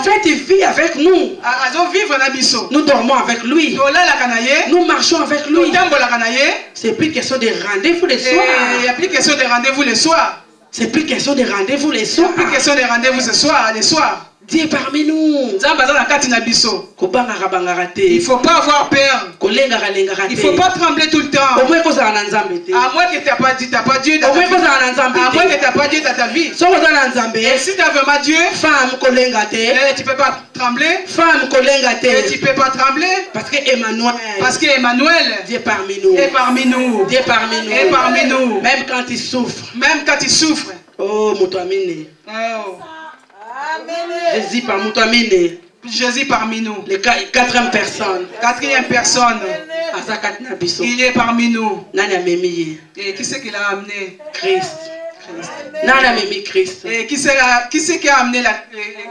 fait, il vit avec nous. Nous dormons avec lui. Nous marchons avec lui. C'est plus question de rendez-vous le soir. Il n'y a plus question de rendez-vous le soir. C'est plus question de rendez-vous le soir. Il n'y a plus question de rendez-vous ce soir, le soir. Dieu est parmi nous. Il Il ne faut pas avoir peur. Il ne faut pas trembler tout le temps. À moins que tu n'as pas dit, tu n'as pas Dieu dans ta vie. À moins que tu n'as pas Dieu dans ta vie. Et si tu as vraiment Dieu, tu ne peux pas trembler. Et tu ne peux pas trembler. Parce que Emmanuel, Dieu est parmi nous. Est parmi nous. Dieu est parmi nous. Est parmi nous. Même quand il souffre. Même quand il souffre. Oh, Moutamine. Oh. Jésus par Moutamine. Jésus parmi nous. Les quatrième personne. Quatrième personne. Il est parmi nous. Et qui c'est qui l'a amené? Christ. Christ. Et qui c'est qui a amené le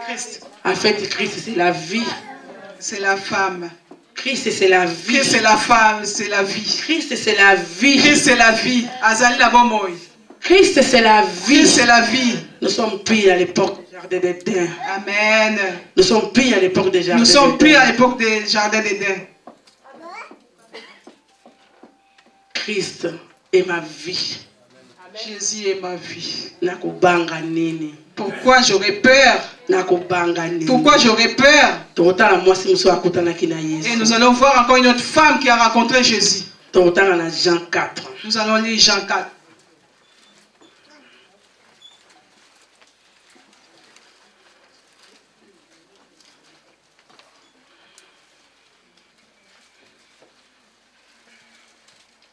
Christ? En fait, Christ c'est la vie. C'est la femme. Christ c'est la vie. Christ c'est la femme, c'est la vie. Christ c'est la vie. Christ c'est la vie. Azali la bomoy. Christ c'est la vie. Christ c'est la vie. Nous sommes pris à l'époque du jardin d'Éden. Amen. Nous sommes pris à l'époque des jardins. Nous sommes pris à l'époque des jardins d'Éden. Christ est ma vie. Jésus est ma vie. Pourquoi j'aurais peur? Pourquoi j'aurais peur? Et nous allons voir encore une autre femme qui a rencontré Jésus. Jean 4. Nous allons lire Jean 4.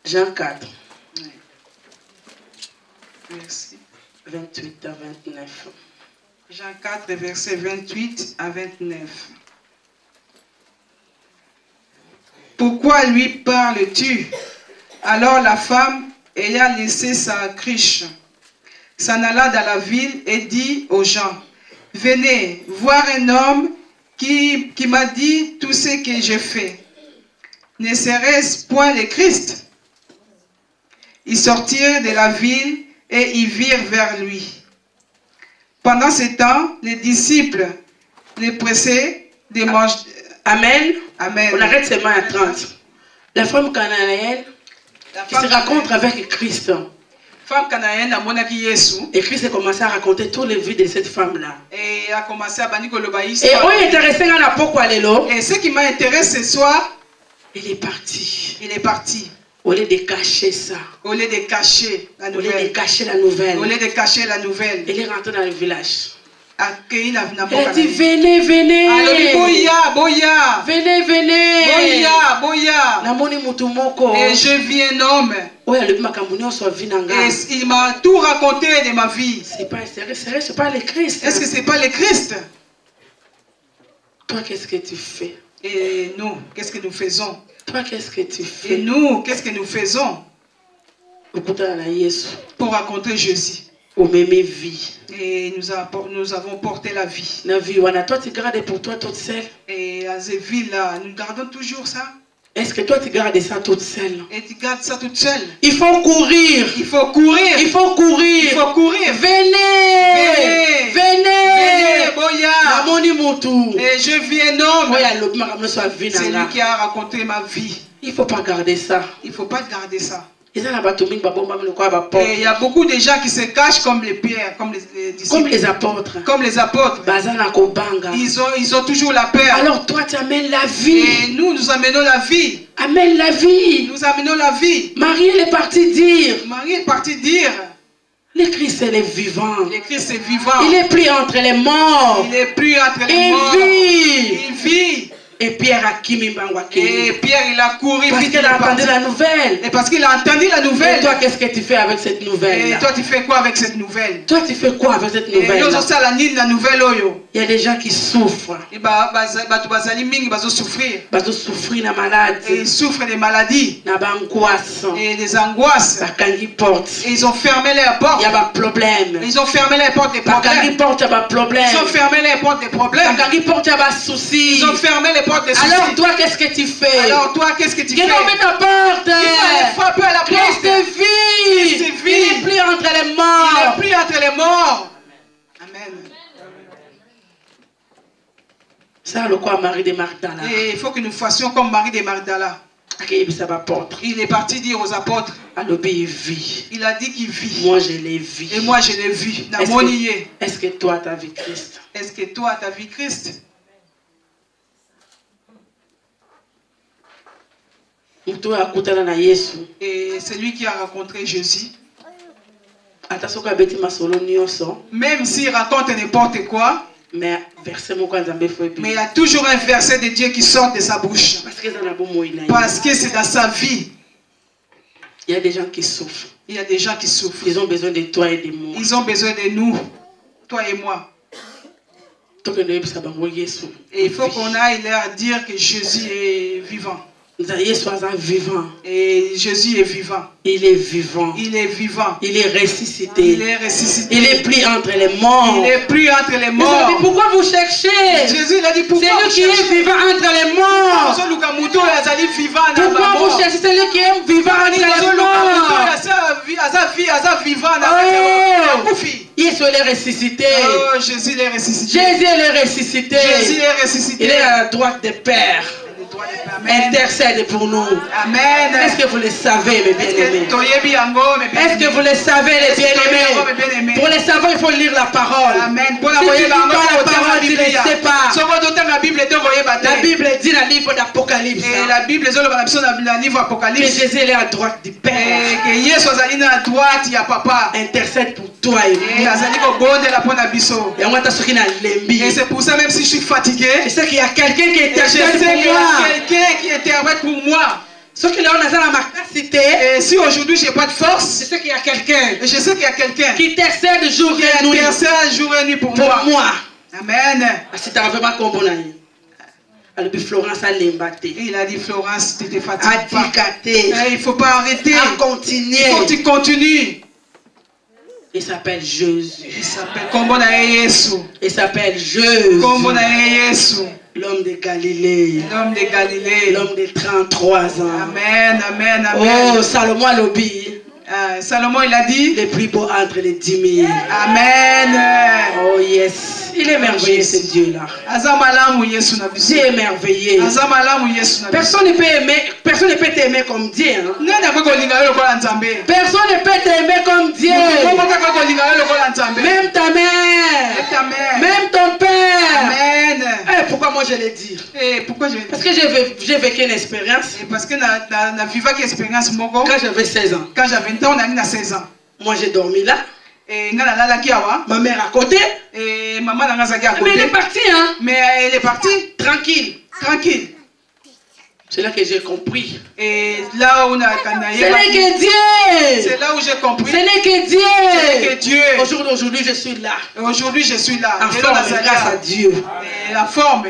Jean 4. Merci. 28 à 29. Jean 4, versets 28 à 29. Pourquoi lui parles-tu? Alors la femme, ayant laissé sa cruche, s'en alla dans la ville et dit aux gens, venez voir un homme qui m'a dit tout ce que j'ai fait. Ne serait-ce point le Christ? Ils sortirent de la ville et ils virent vers lui. Pendant ce temps, les disciples les pressaient de manger. Amen. Amen. On arrête seulement à 30. La femme cananéenne qui se rencontre avec Christ. Femme cananéenne a monaki Yesu. Et Christ a commencé à raconter toutes les vies de cette femme-là. Et a commencé à banir le baïs. Et on est intéressé à la pourquoi l'élo. Et ce qui m'a intéressé ce soir, il est parti. Il est parti. Au lieu de cacher ça. Au lieu de cacher la nouvelle. Au lieu de cacher la nouvelle. Au lieu de cacher la nouvelle. Il est rentré dans le village. Il a dit venez, venez. Boya, boya. Venez, venez. Boya, boya. Et je vis un homme. Et il m'a tout raconté de ma vie. C'est pas sérieux, c'est pas le Christ. Est-ce que c'est pas le Christ? Toi, qu'est-ce que tu fais? Et nous, qu'est-ce que nous faisons? Toi, qu'est-ce que tu fais? Et nous, qu'est-ce que nous faisons? Pour rencontrer Jésus. Et nous avons porté la vie. Toi, tu gardes pour toi toute seule. Et à cette vie-là, nous gardons toujours ça. Est-ce que toi, tu gardes ça toute seule? Et tu gardes ça toute seule. Il faut courir. Il faut courir. Il faut courir. Il faut courir. Venez. Venez. Venez. Boya. Et je vis un homme. C'est lui qui a raconté ma vie. Il ne faut pas garder ça. Il ne faut pas garder ça. Et il y a beaucoup de gens qui se cachent comme les pierres, comme les disciples. Comme les apôtres. Comme les apôtres. Ils ont toujours la peur. Alors toi, tu amènes la vie. Et nous amenons la vie. Amène la vie. Nous amenons la vie. Marie, elle est partie dire. Marie est partie dire. Le Christ, elle est vivant. Le Christ est vivant. Il est pris entre les morts. Il est pris entre les morts. Il vit. Et Pierre a kimi mbangwaki. Et Pierre il a couru parce qu'il a entendu la nouvelle. Et parce qu'il a entendu la nouvelle. Et toi qu'est-ce que tu fais avec cette nouvelle? Et toi tu fais quoi avec cette nouvelle? Toi tu fais quoi avec cette nouvelle? Il y a des gens qui souffrent. Et souffrir na malade. Et ils souffrent des maladies. Na bangoisse. Et des angoisses. Bakangi porte. Et ils ont fermé les portes. Il y a pas problème. Ils ont fermé les portes des problèmes. Bakangi porte, il y a pas problème. Ils ont fermé les portes des problèmes. Bakangi porte, il y a pas souci. Ils ont fermé les portes des soucis. Alors toi qu'est-ce que tu fais? Alors toi qu'est-ce que tu fais? Ouvre ta porte. Il faut frapper à la porte. Christ vit. Il est pris entre les morts. Il est pris entre les morts. Amen. Ça le quoi Marie de Magdala. Et il faut que nous fassions comme Marie de Magdala. Il est parti dire aux apôtres. Il a dit qu'il vit. Moi je l'ai vu. Et moi je l'ai vu. Est-ce que toi tu as vu Christ? Est-ce que toi tu as vu Christ? Et c'est lui qui a rencontré Jésus. Même s'il raconte n'importe quoi, mais il y a toujours un verset de Dieu qui sort de sa bouche. Parce que c'est dans sa vie. Il y a des gens qui souffrent. Il y a des gens qui souffrent. Ils ont besoin de toi et de moi. Ils ont besoin de nous, toi et moi. Et il faut qu'on aille leur dire que Jésus est vivant. Et Jésus est vivant. Il est vivant. Il est vivant. Il est ressuscité. Il est ressuscité. Il est pris entre les morts. Il est pris entre les morts. Mais pourquoi vous cherchez? Jésus il a dit pourquoi c'est lui qui est vivant entre les morts. Pourquoi vous cherchez celui qui est vivant entre les morts? Jésus est ressuscité. Oh, Jésus est ressuscité. Jésus est ressuscité. Jésus est ressuscité. Il est à la droite des pères. Intercède pour nous. Amen. Est-ce que vous le savez, mes bien-aimés? Est-ce que vous le savez, les bien-aimés? Pour le savoir, il faut lire la parole. Amen. Si tu lis pas la parole, tu ne sais pas. La Bible dit dans le livre d'Apocalypse. Et la Bible dit dans le livre d'Apocalypse. Que Jésus est à droite du Père. Et que Jésus est à droite, il y a papa. Intercède pour toi et moi. Et c'est pour ça, même si je suis fatigué, je sais qu'il y a quelqu'un qui intercède pour moi. Quelqu'un qui interprète pour moi. Et si aujourd'hui je n'ai pas de force, je sais qu'il y a quelqu'un. Je sais qu'il y a quelqu'un qui intercède jour et nuit. Jour et nuit pour moi. Amen. Il a dit Florence, tu t'es fatiguée. Il ne faut pas arrêter. À continuer. Il faut que tu continues. Il s'appelle Jésus. Il s'appelle Jésus. Il s'appelle Jésus. Jésus. L'homme de Galilée. L'homme de Galilée. L'homme de 33 ans. Amen, amen, amen. Oh, Salomon lobby. Salomon, il a dit les plus beaux entre les 10 000. Amen. Oh yes. Il est merveilleux ce Dieu-là. Dieu est merveilleux. Personne ne peut t'aimer comme Dieu. Hein? Personne ne peut t'aimer comme Dieu. Même ta mère. Même ton père. Amen. Pourquoi moi je l'ai dit? Parce que j'ai vécu une expérience. Parce que expérience quand j'avais 16 ans. Quand j'avais 20 ans, on a 16 ans. Moi j'ai dormi là. Et ma mère à côté. Et maman à côté. Mais elle est partie, hein? Mais elle est partie. Tranquille. Tranquille. C'est là que j'ai compris. Et là où on a ce n'est que Dieu. C'est là où j'ai compris. Ce n'est que Dieu. Ce n'est que Dieu. Aujourd'hui je suis là. Aujourd'hui je suis là. En forme, grâce à Dieu. Et la forme.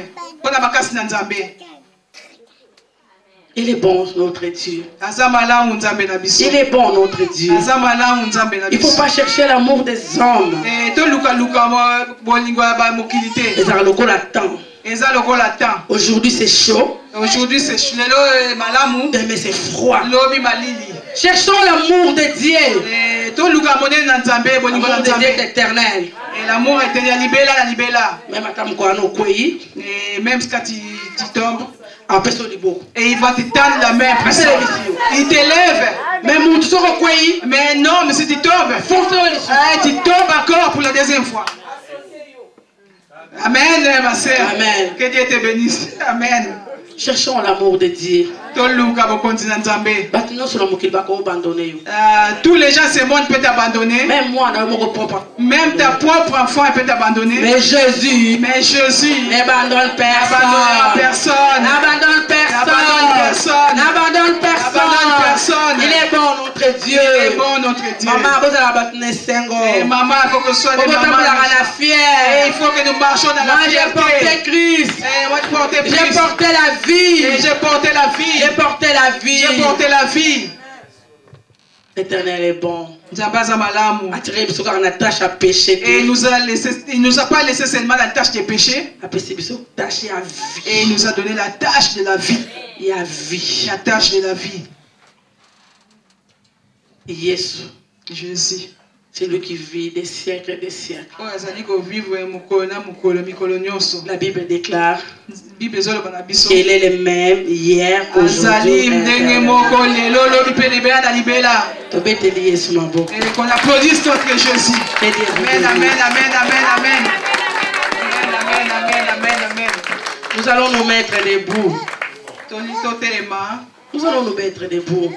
Il est bon notre Dieu. Il est bon notre Dieu. Il ne faut pas chercher l'amour des hommes. Aujourd'hui c'est chaud. Aujourd'hui c'est chaud. Demain c'est froid. Cherchons l'amour de Dieu. L'amour de Dieu est éternel. Et l'amour éternel. Même quand tu tombes. Et il va te tendre la main. Il t'élève. Mais non, mais si tu tombes, tu tombes encore pour la deuxième fois. Amen, ma soeur. Amen. Que Dieu te bénisse. Amen. Cherchons l'amour de Dieu. Tous les gens de ce monde peuvent t'abandonner. Même moi, même ta propre enfant peut t'abandonner. Mais Jésus n'abandonne personne. N'abandonne personne. N'abandonne personne. Il est bon notre Dieu. Il est bon notre Dieu. Maman, il faut que ce soit des mamans. Il faut que nous marchions dans la fierté. Moi j'ai porté Christ. J'ai porté la vie. Et j'ai porté la vie. J'ai porté la vie. J'ai porté la vie. L'Éternel est bon. Et il nous a pas laissé seulement la tâche de péché. Et il nous a donné la tâche de la vie. La tâche de la vie. Jésus. Jésus. C'est lui qui vit des siècles et des siècles. La Bible déclare qu'il est le même hier, aujourd'hui et qu'on applaudisse notre Jésus. Amen, amen, amen, amen, amen. Amen, amen, amen, amen. Nous allons nous mettre debout. Nous allons nous mettre debout.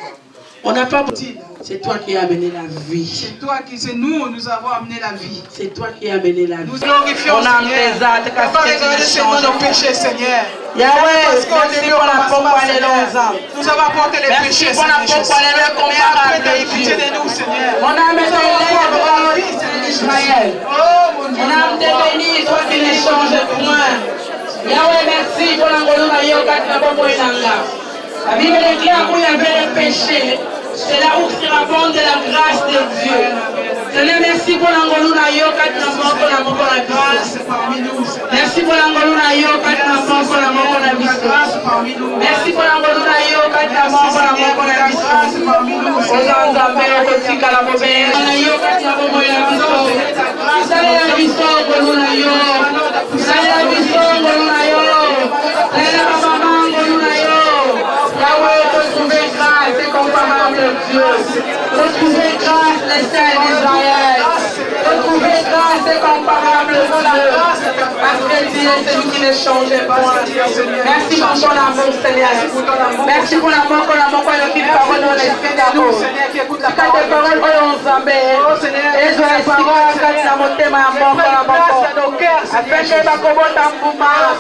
On n'a pas besoin. C'est toi qui as amené la vie. C'est toi qui, c'est nous avons amené la vie. C'est toi qui as amené la vie. Nous glorifions on a tes actes, on va regarder seulement nos péchés, Seigneur. Yahweh, merci pour la pompe les longs. Nous avons apporté les péchés, Seigneur. Merci pour la pompe les comparable de Dieu. On a mis ton lèvre d'Israël. On a été béni, toi qui ne changes point. Yahweh, merci pour l'engolona yoka qui n'a pas pour la Bible déclare où il y avait les péchés. C'est là où se raconte de la grâce de Dieu. Seigneur, merci pour l'angoluna yoka qui n'a pas pour la mort la grâce. Merci pour l'angoluna yoka qui n'a pas pour la mort la grâce. Merci pour l'angoluna yoka qui n'a pas pour la mort la grâce. Aux enzambé, au kotika la mobile. La yoka qui n'a pas pour la grâce. Salut la vision, ngoluna yo. Salut la vision, ngoluna yo. Salut la maman, ngoluna yo. Yahweh, retrouvez grâce et comparable Dieu. Retrouvez grâce les saints d'Israël. Retrouvez grâce et comparable Dieu. Parce que Dieu est celui qui ne changeait pas. Merci pour ton amour, Seigneur. Merci pour l'amour qu'on a montré qui parole dans l'esprit d'amour. Quand tes paroles ont zambé, et je les paroles quand tu as monté ma mort pour la mort. Afin que ma commande en bouma,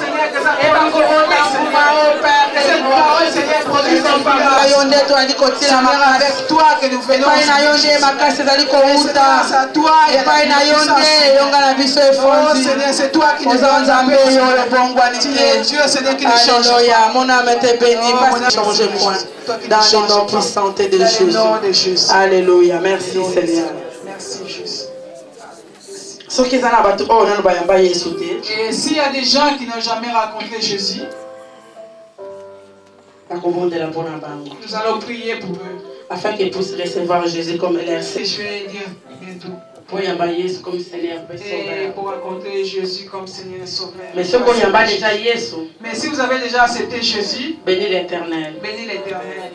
et ma commande en bouma, au Père de gloire. Avec toi que nous venons. Grâce à toi et à oh Seigneur, c'est toi qui nous as amené. Dieu, Seigneur, qui nous change. Alléluia, mon âme était bénie parce que change point. Dans le nom puissant de Jésus. Alléluia, merci Seigneur. Merci Jésus. Et s'il y a des gens qui n'ont jamais rencontré Jésus, nous allons prier pour eux. Afin qu'ils puissent recevoir Jésus comme leur Seigneur. Je vais dire bientôt. Et pour rencontrer Jésus comme Seigneur et Sauveur. Mais si vous avez déjà accepté Jésus, bénis l'Éternel. Bénis l'Éternel.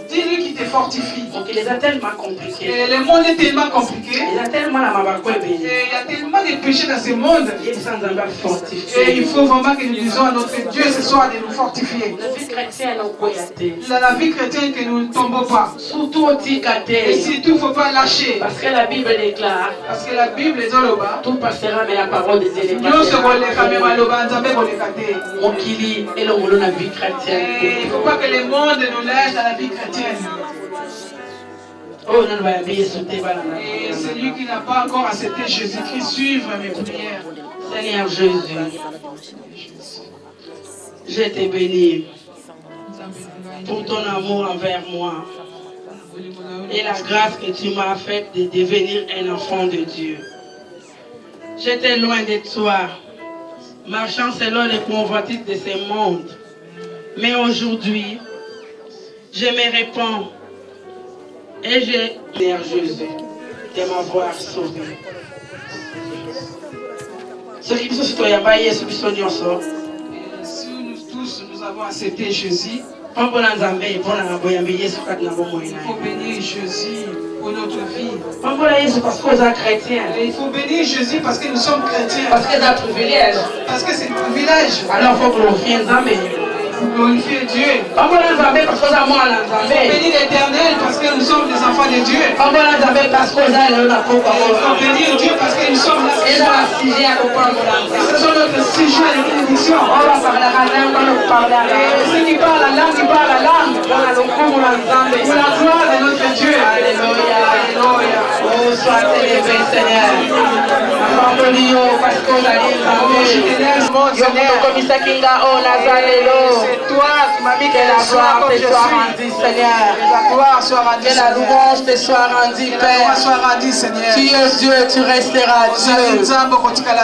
Dis-lui qu'il te fortifie. Donc il les a tellement compliqués. Et le monde est tellement compliqué. Il y a tellement de péchés dans ce monde. Et il faut vraiment que nous disions à notre Dieu ce soir de nous fortifier. La vie chrétienne que nous ne tombons pas. Et surtout, il ne faut pas lâcher. Parce que la Bible déclare. Parce que la Bible est dans le bas. Tout passera, mais la parole de Dieu n'est pas. Il ne faut pas que le monde nous lâche dans la vie chrétienne. Et celui qui n'a pas encore accepté Jésus-Christ, suivre mes prières. Seigneur Jésus, je te bénis pour ton amour envers moi et la grâce que tu m'as faite de devenir un enfant de Dieu. J'étais loin de toi, marchant selon les convoitises de ce monde. Mais aujourd'hui, je me répands et j'ai, Seigneur Jésus, de m'avoir sauvé. Si nous tous nous avons accepté Jésus, il faut bénir Jésus pour notre vie. Et il faut bénir Jésus parce que nous sommes chrétiens. Parce que c'est un privilège. Parce que c'est un privilège. Alors il faut glorifier Nzambé. Glorifier Dieu. Il faut bénir l'Éternel parce que nous sommes des enfants de Dieu. Il faut bénir Dieu parce que nous sommes là. Ce sont notre sujet de bénédiction. Ceux qui parlent la langue, pour la gloire de notre Dieu. Alléluia. Oh, sois élevé, Seigneur. C'est toi qui m'as mis que la gloire te soit rendue, Seigneur. La gloire soit rendue, que la louange te soit rendue, Père. Seigneur. Tu es Dieu, tu resteras Dieu.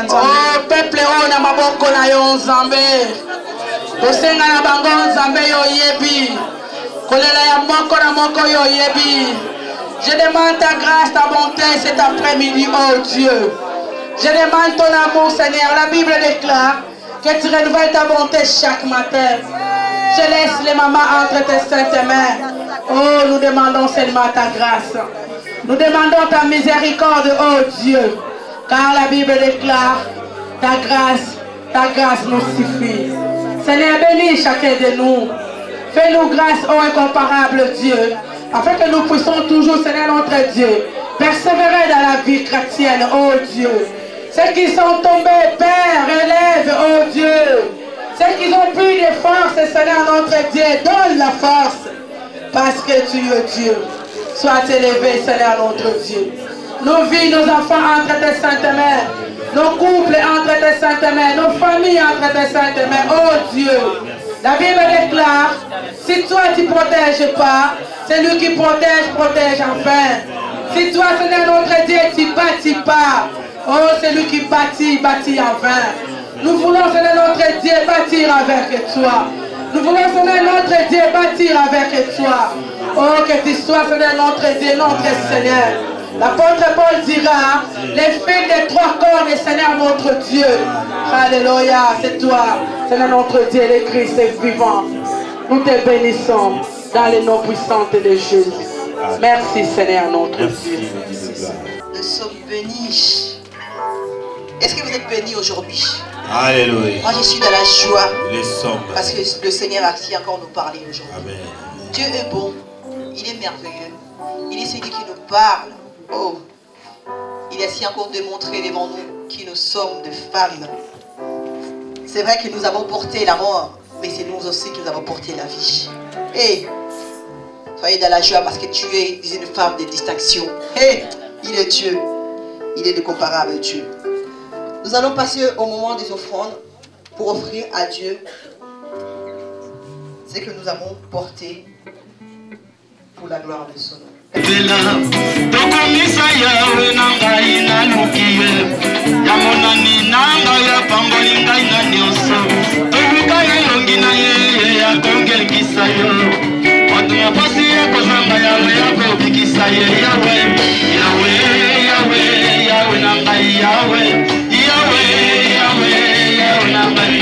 Oh, peuple, on a maboko na yo Nzambe. Bosenga na bango Nzambe yo yebi. Kolela ya moko na moko yo yebi. Je demande ta grâce, ta bonté cet après-midi, oh Dieu. Je demande ton amour, Seigneur. La Bible déclare que tu renouvelles ta bonté chaque matin. Je laisse les mamans entre tes saintes mains. Oh, nous demandons seulement ta grâce. Nous demandons ta miséricorde, oh Dieu. Car la Bible déclare ta grâce nous suffit. Seigneur, bénis chacun de nous. Fais-nous grâce, ô incomparable Dieu, afin que nous puissions toujours, Seigneur notre Dieu, persévérer dans la vie chrétienne, ô Dieu. Ceux qui sont tombés, Père, relève, ô Dieu. Ceux qui ont plus de force, Seigneur notre Dieu, donne la force. Parce que tu es Dieu. Sois élevé, Seigneur notre Dieu. Nos vies, nos enfants entre tes saintes mains. Nos couples entre tes saintes mains. Nos familles entre tes saintes mains. Oh Dieu. La Bible déclare, si toi tu ne protèges pas, celui qui protège, protège enfin. Si toi, Seigneur notre Dieu, tu ne bâtis pas, oh, celui qui bâtit, bâtit en vain. Nous voulons, Seigneur notre Dieu, bâtir avec toi. Nous voulons, Seigneur notre Dieu, bâtir avec toi. Oh, que tu sois, Seigneur notre Dieu, notre Seigneur. L'apôtre Paul dira, les fils des trois corps du Seigneur notre Dieu. Alléluia, c'est toi, Seigneur notre Dieu, le Christ est vivant. Nous te bénissons dans les noms puissants de Jésus. Merci Seigneur notre Dieu. Nous sommes bénis. Est-ce que vous êtes bénis aujourd'hui? Alléluia. Moi je suis dans la joie. Les sommes. Parce que le Seigneur a su encore nous parler aujourd'hui. Amen. Dieu est bon. Il est merveilleux. Il est celui qui nous parle. Oh. Il a su encore démontré devant nous qui nous sommes des femmes. C'est vrai que nous avons porté la mort, mais c'est nous aussi qui nous avons porté la vie. Et soyez dans la joie parce que tu es une femme de distinction. Et il est Dieu. Il est le comparable Dieu. Nous allons passer au moment des offrandes pour offrir à Dieu ce que nous avons porté pour la gloire de son nom. Tokomisa yawe nangai nalukie yamonani nanga ya pamboli ngai na nyonso tobuka elongi na ye akongekisa yo watu mapasi ya kozanga yawe yakobikisa ye yawe yawe yawe yawe nangai yawe yawe yawe yawe nangai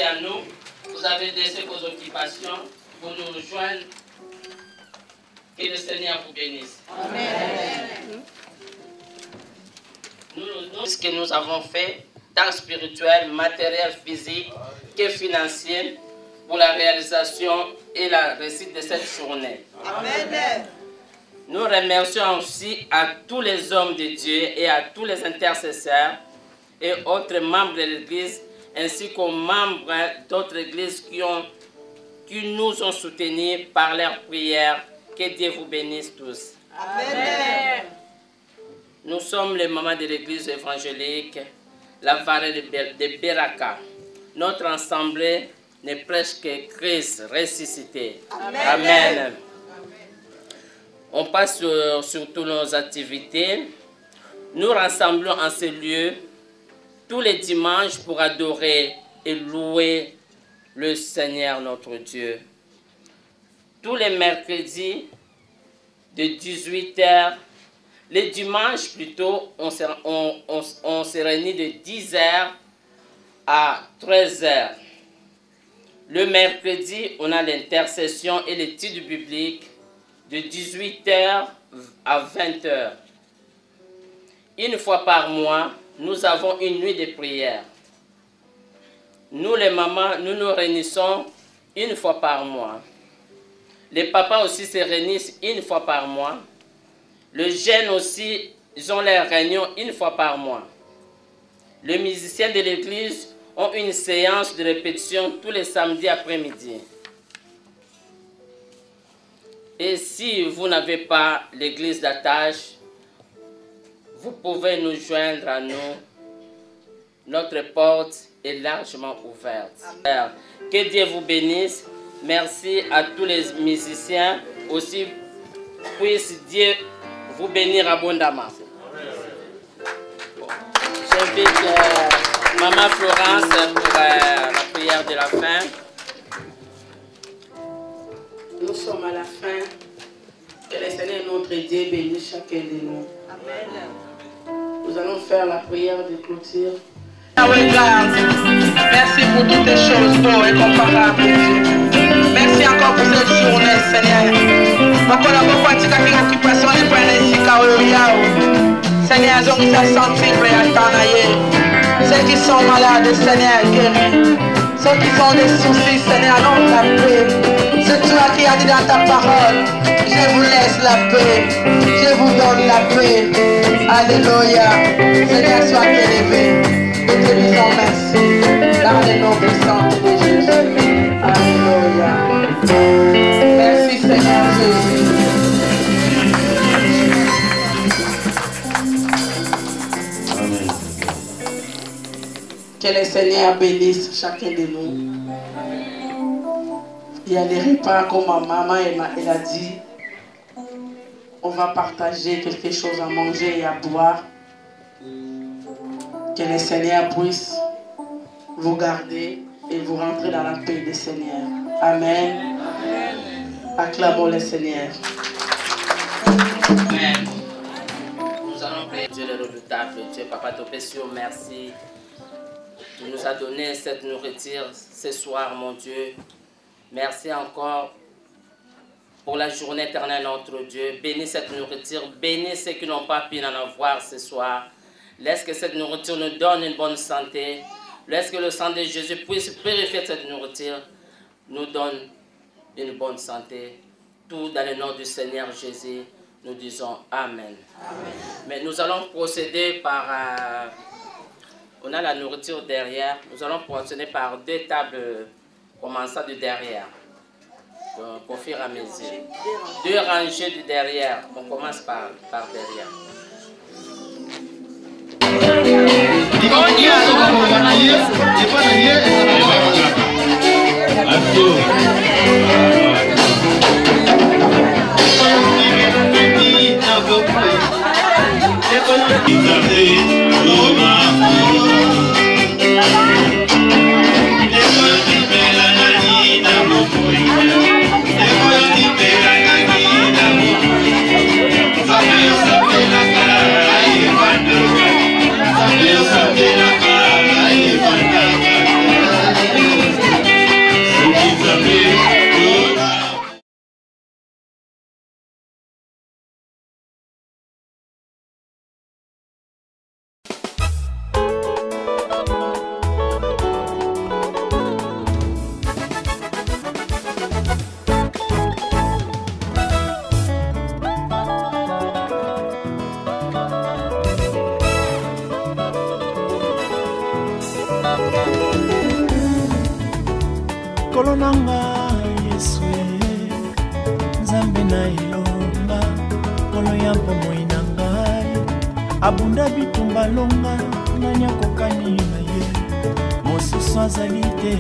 rester à nous. Vous avez laissé vos occupations pour nous rejoindre. Que le Seigneur vous bénisse. Amen. Ce que nous avons fait, tant spirituel, matériel, physique que financier, pour la réalisation et la réussite de cette journée. Amen. Nous remercions aussi à tous les hommes de Dieu et à tous les intercesseurs et autres membres de l'Église, ainsi qu'aux membres d'autres églises qui nous ont soutenus par leurs prières. Que Dieu vous bénisse tous. Amen. Nous sommes les mamans de l'église évangélique, la vallée de Beraka. Notre assemblée n'est presque que Christ ressuscité. Amen. Amen. On passe sur toutes nos activités. Nous rassemblons en ce lieu tous les dimanches pour adorer et louer le Seigneur notre Dieu. Tous les mercredis de 18h, les dimanches plutôt, on se réunit de 10h à 13h. Le mercredi, on a l'intercession et l'étude biblique de 18h à 20h. Une fois par mois, nous avons une nuit de prière. Nous, les mamans, nous nous réunissons une fois par mois. Les papas aussi se réunissent une fois par mois. Les jeunes aussi, ils ont leurs réunions une fois par mois. Les musiciens de l'église ont une séance de répétition tous les samedis après-midi. Et si vous n'avez pas l'église d'attache, vous pouvez nous joindre à nous. Notre porte est largement ouverte. Amen. Que Dieu vous bénisse. Merci à tous les musiciens. Aussi, puisse Dieu vous bénir abondamment. J'invite Maman Florence pour la prière de la fin. Nous sommes à la fin. Que le Seigneur notre Dieu bénisse chacun de nous. Amen. Nous allons faire la prière de clôture. Merci pour toutes les choses, oh, incomparables, Dieu. Merci encore pour cette journée, Seigneur. Seigneur, ceux qui sont malades, Seigneur, guéris. Ceux qui ont des soucis, Seigneur, non la paix. C'est toi qui as dit dans ta parole, je vous laisse la paix, je vous donne la paix. Alléluia. Seigneur, sois élevé. Nous te disons merci. Dans le nom puissant de Jésus. Alléluia. Merci, Seigneur Jésus. Que le Seigneur bénisse chacun de nous. Il y a des repas comme ma maman elle a dit. On va partager quelque chose à manger et à boire. Que le Seigneur puisse vous garder et vous rentrer dans la paix du Seigneur. Amen. Amen. Acclamons le Seigneur. Amen. Nous allons prier Dieu le redoutable, Dieu Papa Topesio, merci. Tu nous as donné cette nourriture ce soir, mon Dieu. Merci encore pour la journée éternelle, notre Dieu. Bénis cette nourriture, bénis ceux qui n'ont pas pu en avoir ce soir. Laisse que cette nourriture nous donne une bonne santé. Laisse que le sang de Jésus puisse purifier cette nourriture, nous donne une bonne santé. Tout dans le nom du Seigneur Jésus, nous disons Amen. Amen. Mais nous allons procéder par... on a la nourriture derrière. Nous allons procéder par 2 tables commençant de derrière. Donc, pour faire à mesure. 2 rangées de derrière. On commence par derrière. Nkolo nanga Yesu Nzambe na ilonga Nkolo ya bomoi na ngai Abunda bitumba longa Nani akokani na ye Mosusu azali te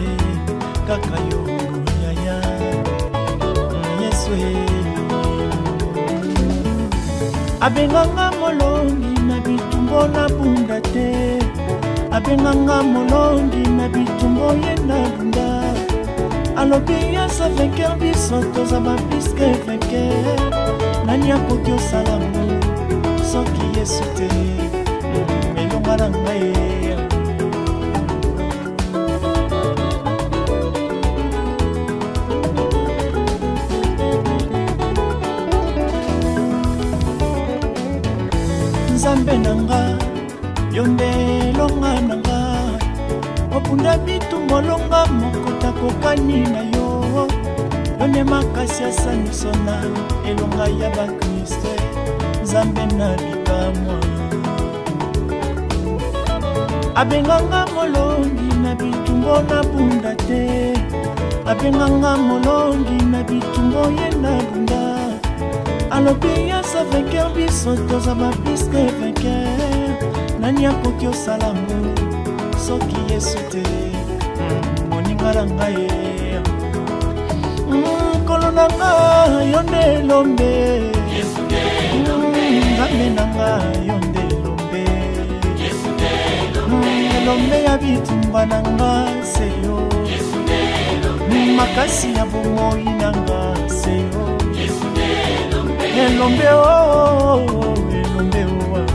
Kaka yo yaya Yesu Abenganga molongi na bitumbo na bunda te Abenganga molongi na bitumbo ye na bunda Alobi ya sa vainqueur biso tozaba piske vainqueur Nani akoki osalamu soki Yesu te Elonga na ngai Nzambe nanga Yonde longa nanga Opunda bitumbo longa mokota kokani na yo Yonde makasi ya sanisona Elonga ya bakristo Nzambe na bikamwa Abenganga molongi na bitumbo na bunda te Abenganga molongi na bitumbo ye na bunda Alobi ya sa vainqueur biso tozaba piske vainqueur Nani akoki osalamu soki Yesu te moninga na ngai Nkolo na ngai yo nde elombe Nzambe na ngai yo nde elombe Elombe ya bitumba na ngai se yo Makasi ya bomoi na ngai se yo Elombe oh elombe oh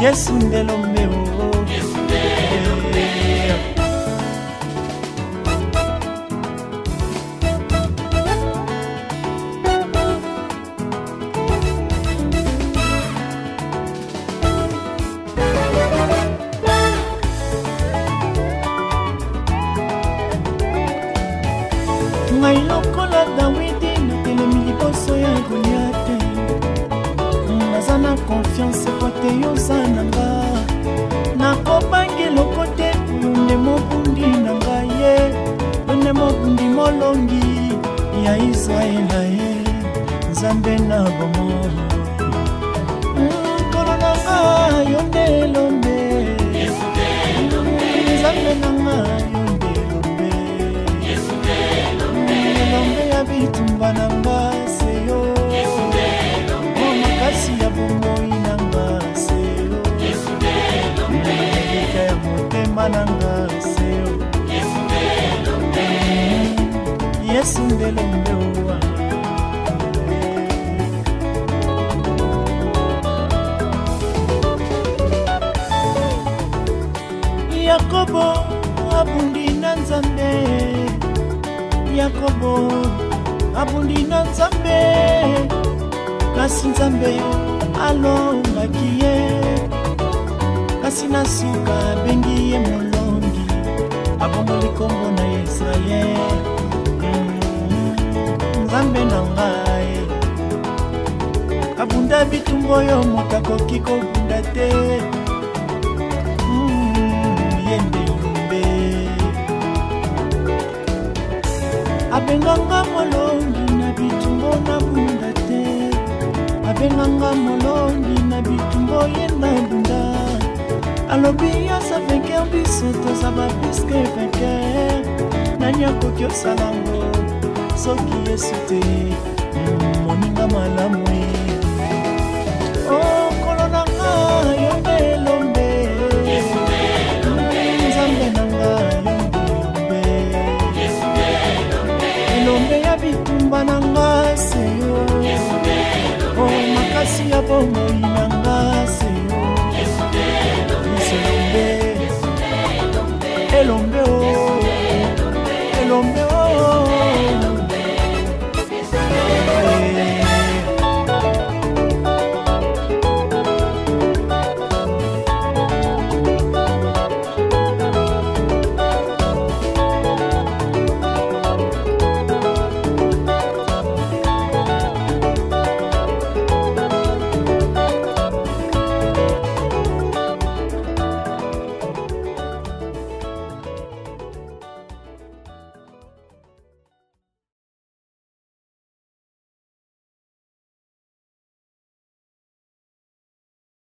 Yesu ndelombe oh Ngai lokola Dawidi natelemi liboso ya Goliath Nazana confiance kote yozananga Nakobangi lokote yonde mobundi nanga ye Yonde mobundi molongi ya Israela ye Nzambe na bomo Nkolo nanga yonde elombe Nzambe nanga yonde elombe Elombe ya bitumba nanga seyo Makasi ya bomoi nanga seyo Elika ya motema nanga seyo Yesu ndelombe owa Yakobo abundi na Nzambe Yakobo abundi na Nzambe Kasi Nzambe alongaki ye Kasi na suka bengi ye molongi Abomoli kombo na Israel Nzambe na ngai Abunda bitumbo yo motakoki kobunda te Yende lumbe Abenganga molongi na bitumbo na bunda te Abenganga molongi na bitumbo ye na bunda Alobi ya sa vainqueur biso tozaba piske vainqueur Nani akoki osalango soki Yesu te moninga malamu Oh nkolo nanga yo nde elombe Nzambe nanga yo nde elombe Elombe ya bitumba nanga seyo Oh makasi ya bomoi